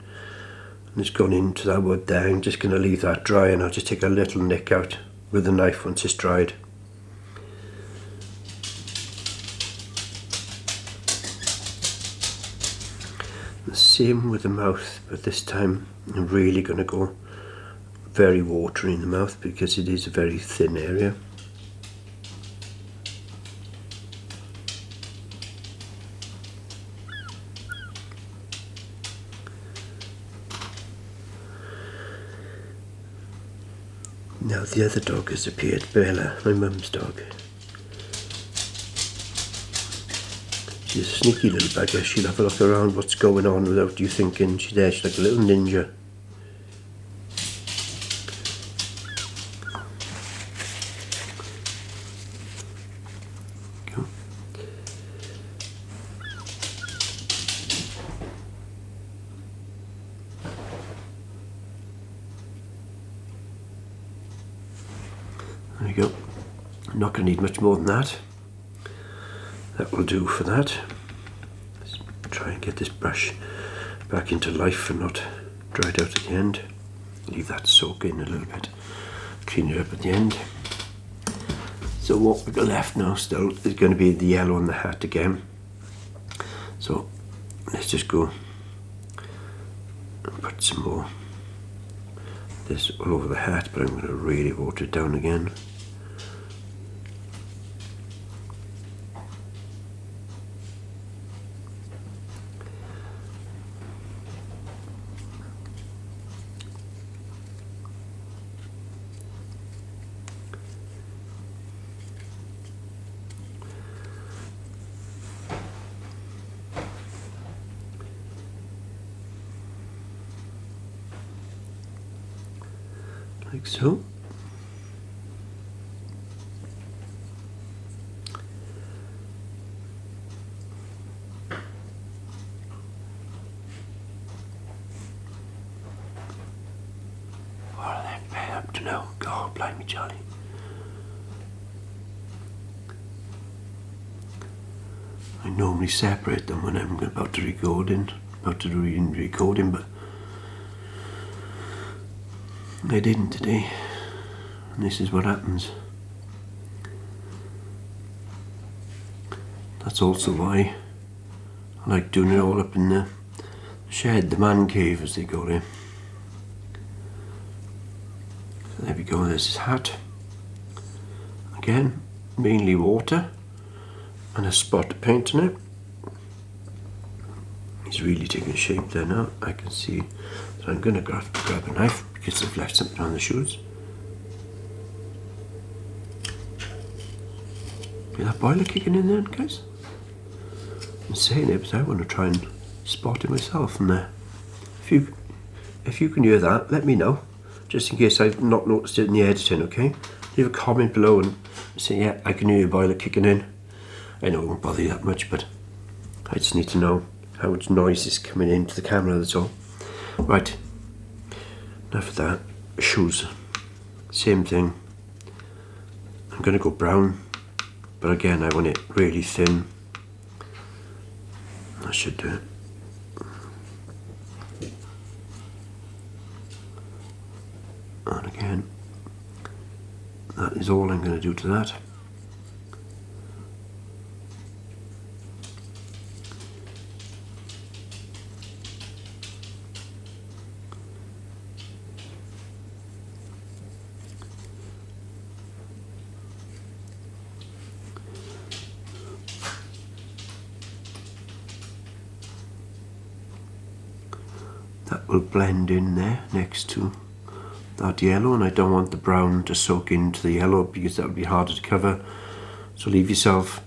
and it's gone into that wood there, I'm just going to leave that dry, and I'll just take a little nick out with a knife once it's dried. The same with the mouth, but this time I'm really going to go very watery in the mouth because it is a very thin area. Now the other dog has appeared, Bella, my mum's dog. She's a sneaky little bugger. She'll have a look around what's going on without you thinking. She's there, she's like a little ninja. Go. There you go. I'm not going to need much more than that. That will do for that. Let's try and get this brush back into life and not dried out at the end. Leave that soak in a little bit. Clean it up at the end. So what we've got left now still is going to be the yellow on the hat again. So let's just go and put some more of this all over the hat, but I'm going to really water it down again. Like so. What are they paying up to now? God, blimey, Charlie. I normally separate them when I'm about to do recording, but I didn't today, and this is what happens. That's also why I like doing it all up in the shed, the man cave as they call it. So there we go, there's his hat. Again, mainly water and a spot of paint in it. He's really taking shape there now, I can see. So I'm going to grab a knife because I've left something on the shoes. Is that boiler kicking in there, guys? I'm saying it, but I want to try and spot it myself from there. If you can hear that, let me know, just in case I've not noticed it in the editing, okay? Leave a comment below and say, yeah, I can hear your boiler kicking in. I know it won't bother you that much, but I just need to know how much noise is coming into the camera, that's all. Right, enough of that. Shoes, same thing. I'm going to go brown, but again I want it really thin. I should do it. And again, that is all I'm going to do to that. That will blend in there next to that yellow, and I don't want the brown to soak into the yellow because that would be harder to cover. So leave yourself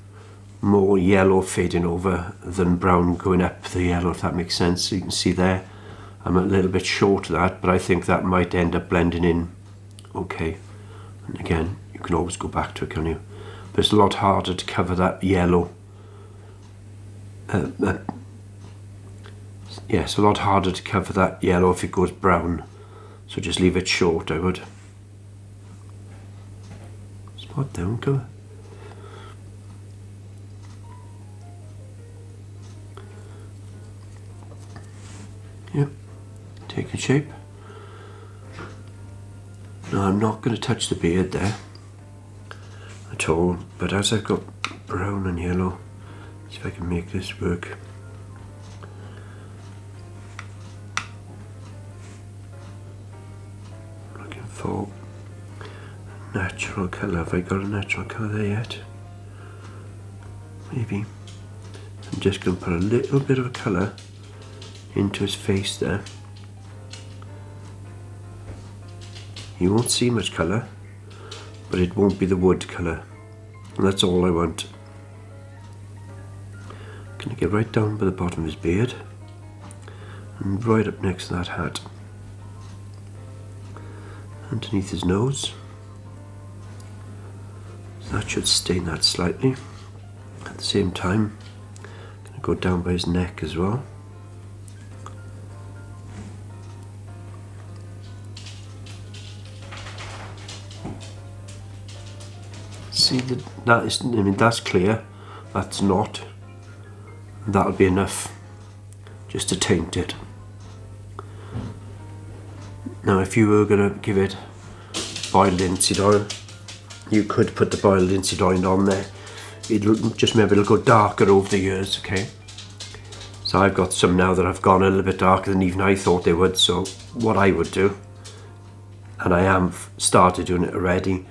more yellow fading over than brown going up the yellow, if that makes sense. So you can see there I'm a little bit short of that, but I think that might end up blending in okay. And again, you can always go back to it, can you? But it's a lot harder to cover that yellow. Yeah, it's a lot harder to cover that yellow if it goes brown. So just leave it short, I would. Spot down colour. Yep, taking shape. Now I'm not going to touch the beard there at all, but as I've got brown and yellow, see if I can make this work. Looking for natural colour. Have I got a natural colour there yet? Maybe. I'm just going to put a little bit of a colour into his face there. You won't see much colour, but it won't be the wood colour, and that's all I want. Gonna get right down by the bottom of his beard and right up next to that hat, underneath his nose. So that should stain that slightly. At the same time, gonna go down by his neck as well. See that is, I mean, that's clear. That's not. That'll be enough just to taint it. Now, if you were going to give it boiled linseed oil, you could put the boiled linseed oil on there. It'll just, maybe it'll go darker over the years. Okay. So I've got some now that have gone a little bit darker than even I thought they would. So what I would do, and I have started doing it already,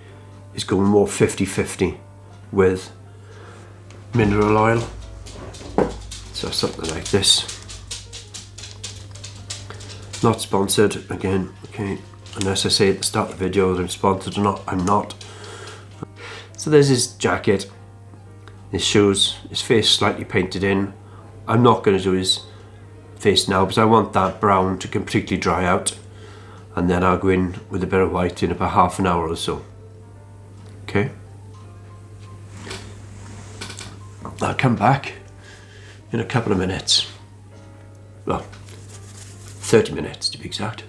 is going more 50-50 with mineral oil. So something like this. Not sponsored again, okay, unless I say at the start of the video that I'm sponsored or not. I'm not. So there's his jacket, his shoes, his face slightly painted in. I'm not going to do his face now because I want that brown to completely dry out, and then I'll go in with a bit of white in about half an hour or so. Okay, I'll come back in a couple of minutes. Well, 30 minutes to be exact.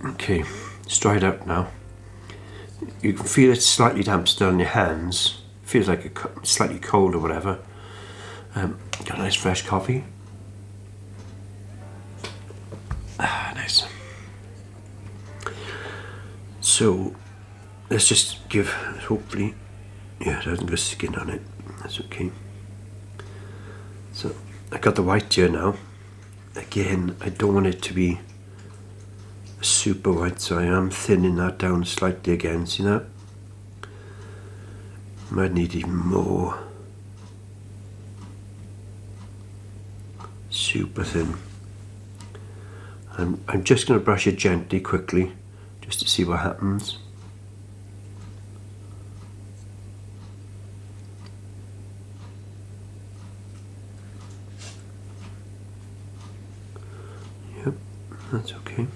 Okay, it's dried out now. You can feel it's slightly damp still in your hands. Feels like slightly cold or whatever. Got a nice fresh coffee. Nice. So let's just give, hopefully, yeah, it hasn't got skin on it. That's okay. So I got the white here now. Again, I don't want it to be super white, so I am thinning that down slightly again. See that? Might need even more. Super thin. I'm just going to brush it gently, quickly, just to see what happens. Yep, that's okay.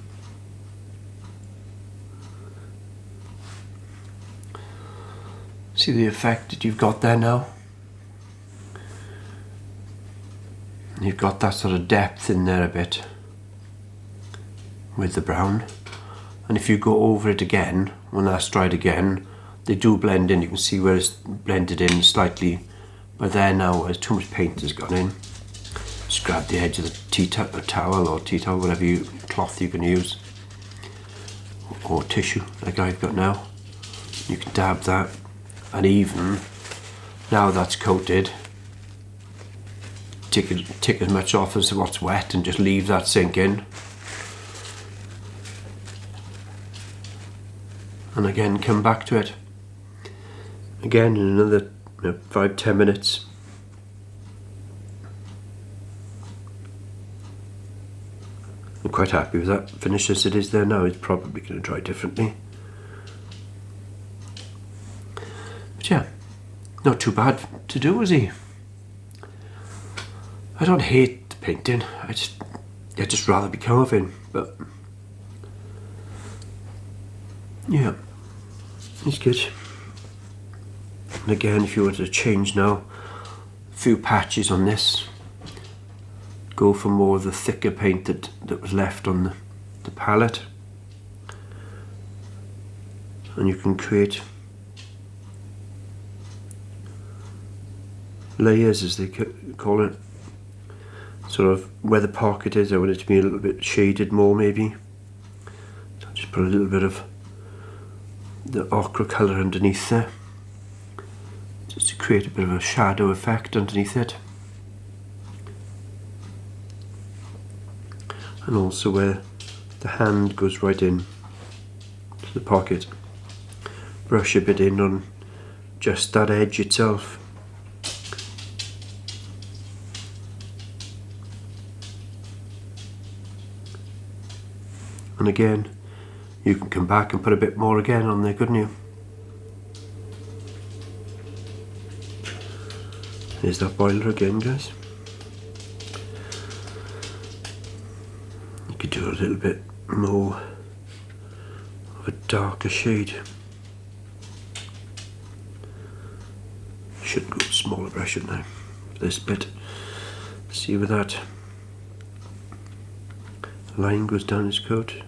See the effect that you've got there now? You've got that sort of depth in there a bit with the brown, and if you go over it again when that's dried again, they do blend in. You can see where it's blended in slightly, but there now where too much paint has gone in, just grab the edge of the towel or tea towel, whatever cloth you can use, or tissue like I've got now. You can dab that, and even now that's coated, take as much off as what's wet and just leave that sink in. And again, come back to it again in another 5-10 minutes. I'm quite happy with that finish as it is there now. It's probably going to dry differently, but yeah, not too bad to do, is he? I don't hate painting. I'd just rather be carving, but yeah, it's good. And again, if you were to change now, a few patches on this, go for more of the thicker paint that was left on the palette, and you can create layers, as they call it, sort of where the pocket is. I want it to be a little bit shaded more, maybe. So I'll just put a little bit of the ochre colour underneath there, just to create a bit of a shadow effect underneath it. And also where the hand goes right in to the pocket, brush a bit in on just that edge itself. And again, you can come back and put a bit more again on there, couldn't you? There's that boiler again, guys. You could do a little bit more of a darker shade. Should go smaller brush, shouldn't I? This bit. See where that line goes down his coat.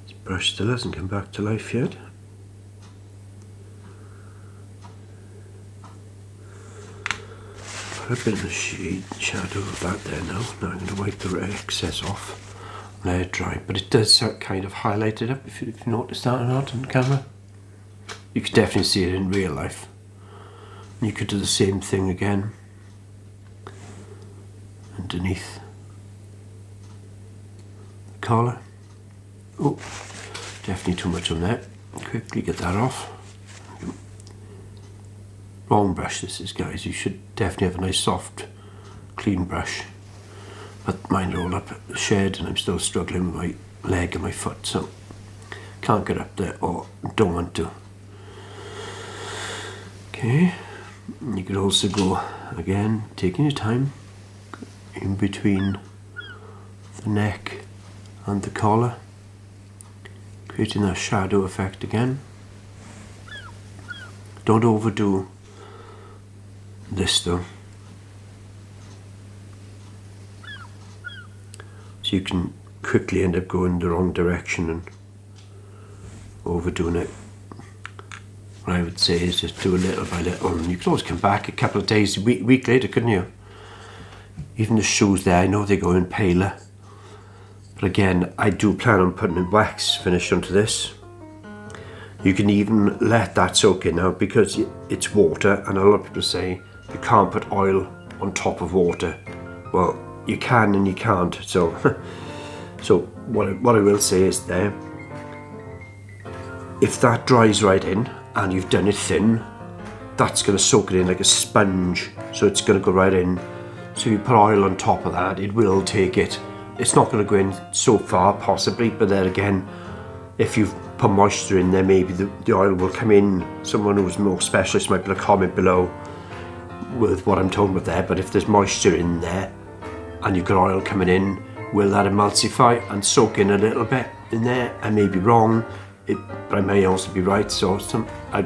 This brush still hasn't come back to life yet. Put a bit of a shadow of that there now. Now I'm going to wipe the excess off. Let it dry, but it does kind of highlight it up if you notice that or not on camera. You could definitely see it in real life. You could do the same thing again underneath the collar. Oh, definitely too much on there. Quickly get that off. Wrong brush this is, guys. You should definitely have a nice soft clean brush. But mine are all up the shed and I'm still struggling with my leg and my foot, so can't get up there or don't want to. Okay, you could also go again, taking your time, in between the neck and the collar, creating that shadow effect again. Don't overdo this though. So you can quickly end up going the wrong direction and overdoing it. What I would say is just do a little by little, and you could always come back a couple of days, a week later, couldn't you? Even the shoes there, I know they go in paler, but again, I do plan on putting a wax finish onto this. You can even let that soak in now because it's water, and a lot of people say you can't put oil on top of water. Well, you can and you can't. So, what I will say is there, if that dries right in and you've done it thin, that's going to soak it in like a sponge. So it's going to go right in. So you put oil on top of that, it will take it. It's not going to go in so far, possibly, but then again, if you've put moisture in there, maybe the oil will come in. Someone who's more specialist might be able to comment below with what I'm talking about there. But if there's moisture in there and you've got oil coming in, will that emulsify and soak in a little bit in there? I may be wrong, but I may also be right. So I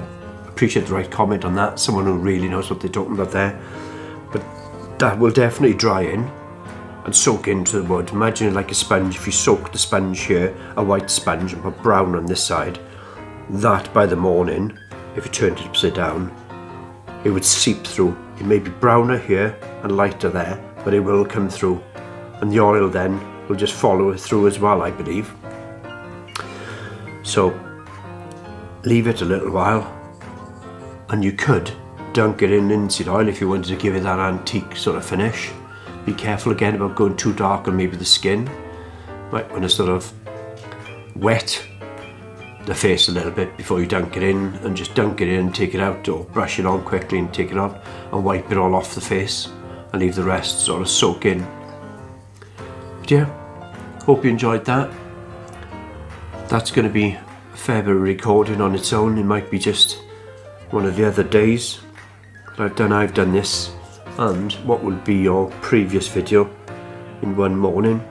appreciate the right comment on that. Someone who really knows what they're talking about there. But that will definitely dry in and soak into the wood. Imagine it like a sponge. If you soak the sponge here, a white sponge, and put brown on this side, that by the morning, if you turned it upside down, it would seep through. It may be browner here and lighter there, but it will come through, and the oil then will just follow it through as well, I believe. So leave it a little while, and you could dunk it in linseed oil if you wanted to give it that antique sort of finish. Be careful again about going too dark on maybe the skin. Might want to sort of wet the face a little bit before you dunk it in, and just dunk it in and take it out, or brush it on quickly and take it on and wipe it all off the face and leave the rest sort of soak in. But yeah, hope you enjoyed that. that's going to be a fair bit of recording on its own. It might be just one of the other days that I've done this, and what will be your previous video in one morning.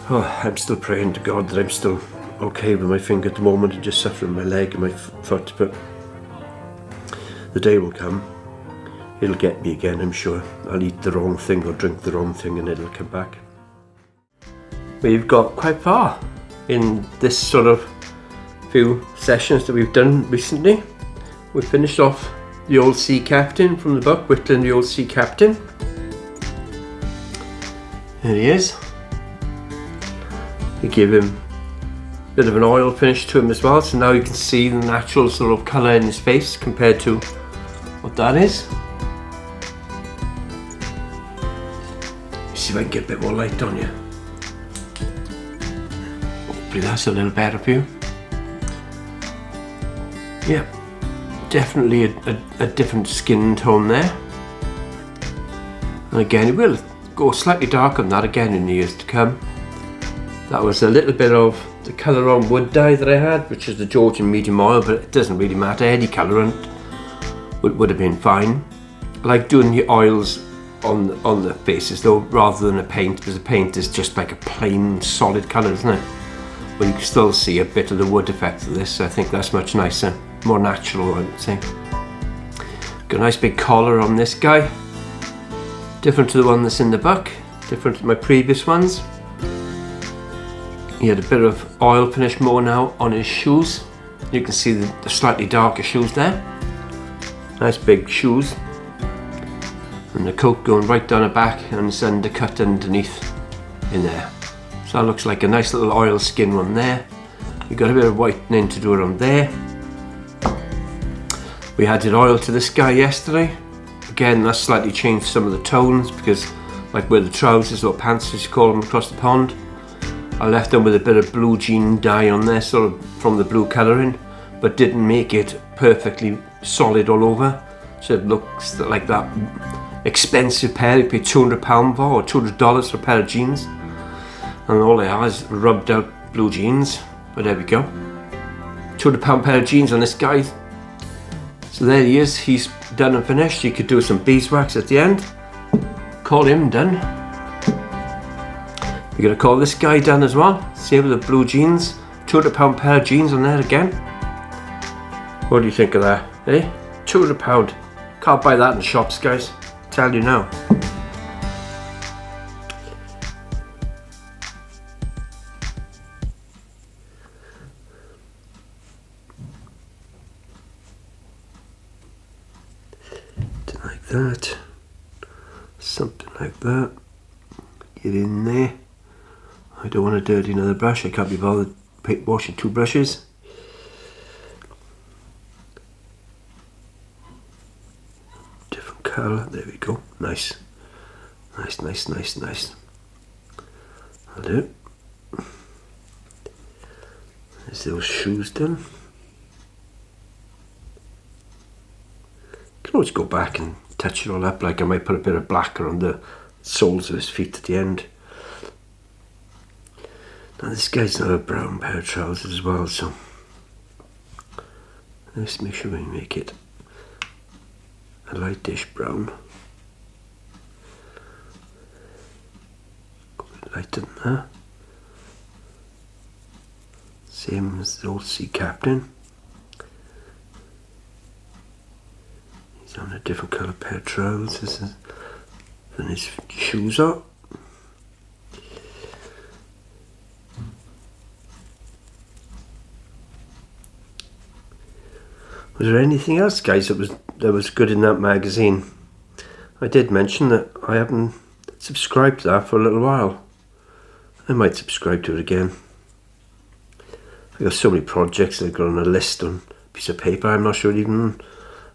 Oh, I'm still praying to God that I'm still okay with my finger at the moment and just suffering my leg and my foot, but the day will come. It'll get me again, I'm sure. I'll eat the wrong thing or drink the wrong thing and it'll come back. We've got quite far in this sort of few sessions that we've done recently. We finished off the old sea captain from the book, Whittling the Old Sea Captain. There he is. We give him a bit of an oil finish to him as well, so now you can see the natural sort of colour in his face compared to what that is. See if I can get a bit more light on you. Hopefully that's a little better for you. Yeah, definitely a different skin tone there. And again, it will go slightly darker than that again in the years to come. That was a little bit of the colour on wood dye that I had, which is the Georgian medium oil, but it doesn't really matter. Any colourant would have been fine. I like doing the oils on the faces though, rather than a paint, because the paint is just like a plain solid colour, isn't it? But you can still see a bit of the wood effect of this. I think that's much nicer, more natural, I would say. Got a nice big collar on this guy. Different to the one that's in the book, different to my previous ones. He had a bit of oil finish more now on his shoes. You can see the slightly darker shoes there. Nice big shoes. And the coat going right down the back and it's undercut underneath in there. So that looks like a nice little oil skin one there. We've got a bit of whitening to do around there. We added oil to this guy yesterday. Again, that's slightly changed some of the tones, because like where the trousers or pants as you call them across the pond, I left them with a bit of blue jean dye on there, sort of from the blue colouring, but didn't make it perfectly solid all over. So it looks like that expensive pair you pay £200 for, or $200 for a pair of jeans. And all they are is rubbed out blue jeans. But there we go. £200 pair of jeans on this guy. So there he is, he's done and finished. You could do some beeswax at the end. Call him done. You're going to call this guy done as well. See with the blue jeans. £200 pair of jeans on there again. What do you think of that? Eh? £200. Can't buy that in the shops, guys. Tell you now. Like that. Something like that. Get in there. I don't want to dirty another brush. I can't be bothered washing two brushes. Different colour. There we go. Nice. Nice, nice, nice, nice. I'll do. There's those shoes done. You can always go back and touch it all up. Like I might put a bit of black around the soles of his feet at the end. Now this guy's not a brown pair of trousers as well, so let's make sure we make it a lightish brown. Go a bit lighter than that. Same as the old sea captain. He's on a different colour pair of trousers than his shoes are. Was there anything else, guys, that was good in that magazine? I did mention that I haven't subscribed to that for a little while. I might subscribe to it again. I got so many projects that I've got on a list on a piece of paper. I'm not sure I'd even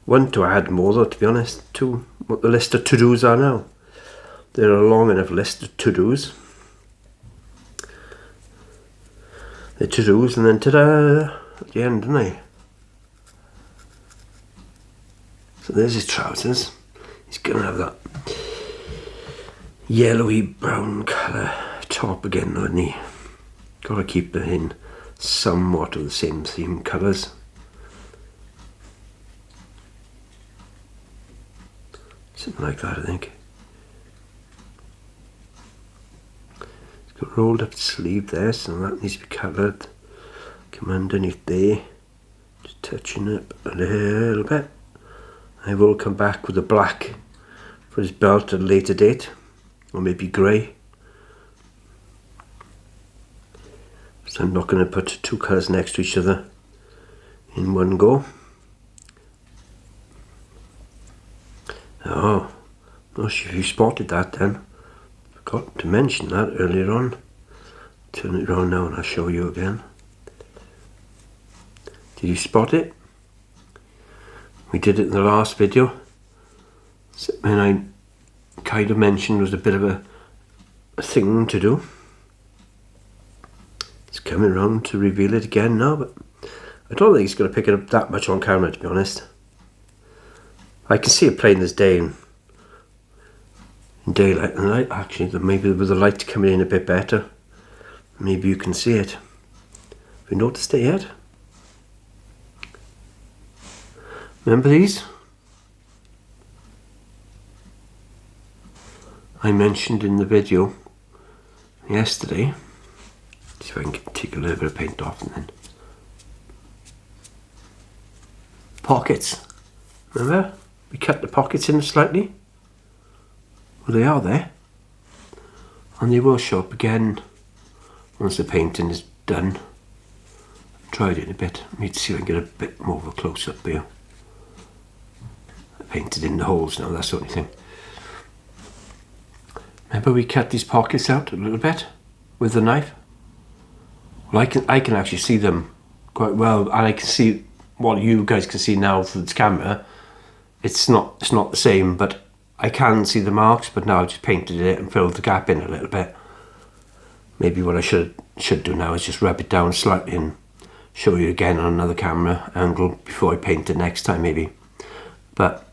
want to add more, though, to be honest, to what the list of to-dos are now. They're a long enough list of to-dos. They're to-dos and then ta-da at the end, aren't they? So there's his trousers. He's gonna have that yellowy brown colour top again, isn't he? Got to keep it in somewhat of the same theme colours. Something like that, I think. It's got a rolled up sleeve there, so that needs to be coloured. Come underneath there, just touching it a little bit. I will come back with the black for his belt at a later date, or maybe grey. So I'm not going to put two colours next to each other in one go. Oh, not sure if you spotted that then. Forgot to mention that earlier on. Turn it around now and I'll show you again. Did you spot it? We did it in the last video. And I kind of mentioned it was a bit of a thing to do. It's coming around to reveal it again now, but I don't think it's going to pick it up that much on camera, to be honest. I can see it plain as day in daylight and night, actually. Maybe with the light coming in a bit better, maybe you can see it. Have you noticed it yet? Remember these? I mentioned in the video yesterday. See if I can take a little bit of paint off and then. Pockets. Remember? We cut the pockets in slightly. Well, they are there. And they will show up again once the painting is done. I've tried it a bit. I need to see if I can get a bit more of a close up here. I painted in the holes now, that's the only thing. Remember we cut these pockets out a little bit with the knife? Well, I can actually see them quite well, and I can see what you guys can see now through this camera. It's not the same, but I can see the marks. But now I just painted it and filled the gap in a little bit. Maybe what I should do now is just rub it down slightly and show you again on another camera angle before I paint it next time, maybe. But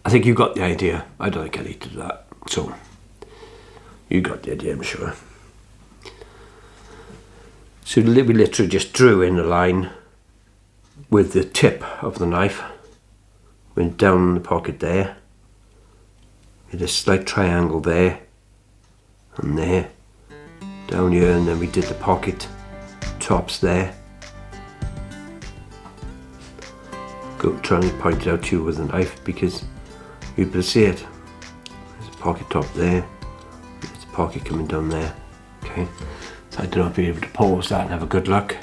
I think you got the idea. I don't think I need to do that. So you got the idea, I'm sure. So we literally just drew in a line with the tip of the knife. Went down the pocket there. Made a slight triangle there. And there. Down here, and then we did the pocket tops there. Trying to point it out to you with a knife because you'll be able to see it. There's a pocket top there. There's a pocket coming down there. Okay. So I don't know if you're able to pause that and have a good look.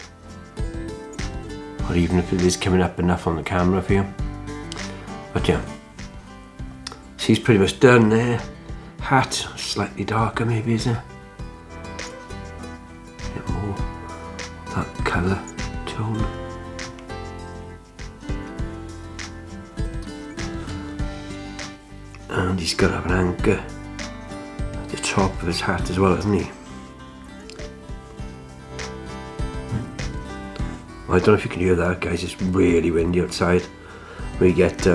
Or even if it is coming up enough on the camera for you. But yeah. She's pretty much done there. Hat, slightly darker maybe, is it? A bit more that colour tone. And he's got to have an anchor at the top of his hat as well, hasn't he? I don't know if you can hear that, guys. It's really windy outside. We get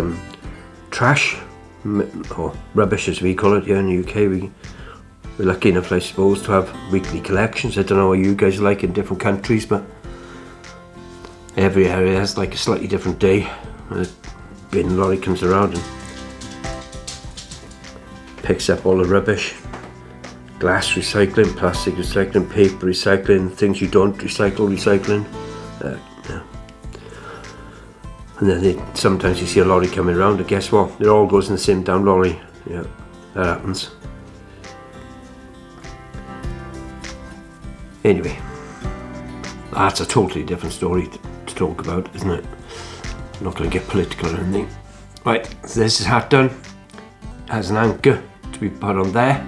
trash, or rubbish as we call it here in the UK. We're lucky enough, I suppose, to have weekly collections. I don't know what you guys are like in different countries, but every area has like a slightly different day. A bin lorry comes around and picks up all the rubbish. Glass recycling, plastic recycling, paper recycling, things you don't recycling. Yeah. And then sometimes you see a lorry coming around, and guess what? It all goes in the same damn lorry. Yeah, that happens. Anyway, that's a totally different story to talk about, isn't it? I'm not going to get political or anything. Right, so this is hat done. It has an anchor to be put on there.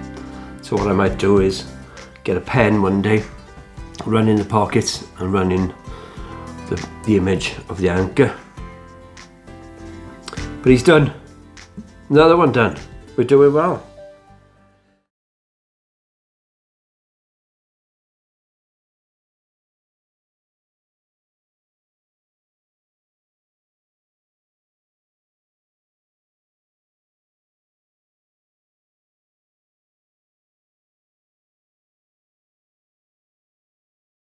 So what I might do is get a pen one day, run in the pockets and run in the image of the anchor. But he's done. Another one done. We're doing well.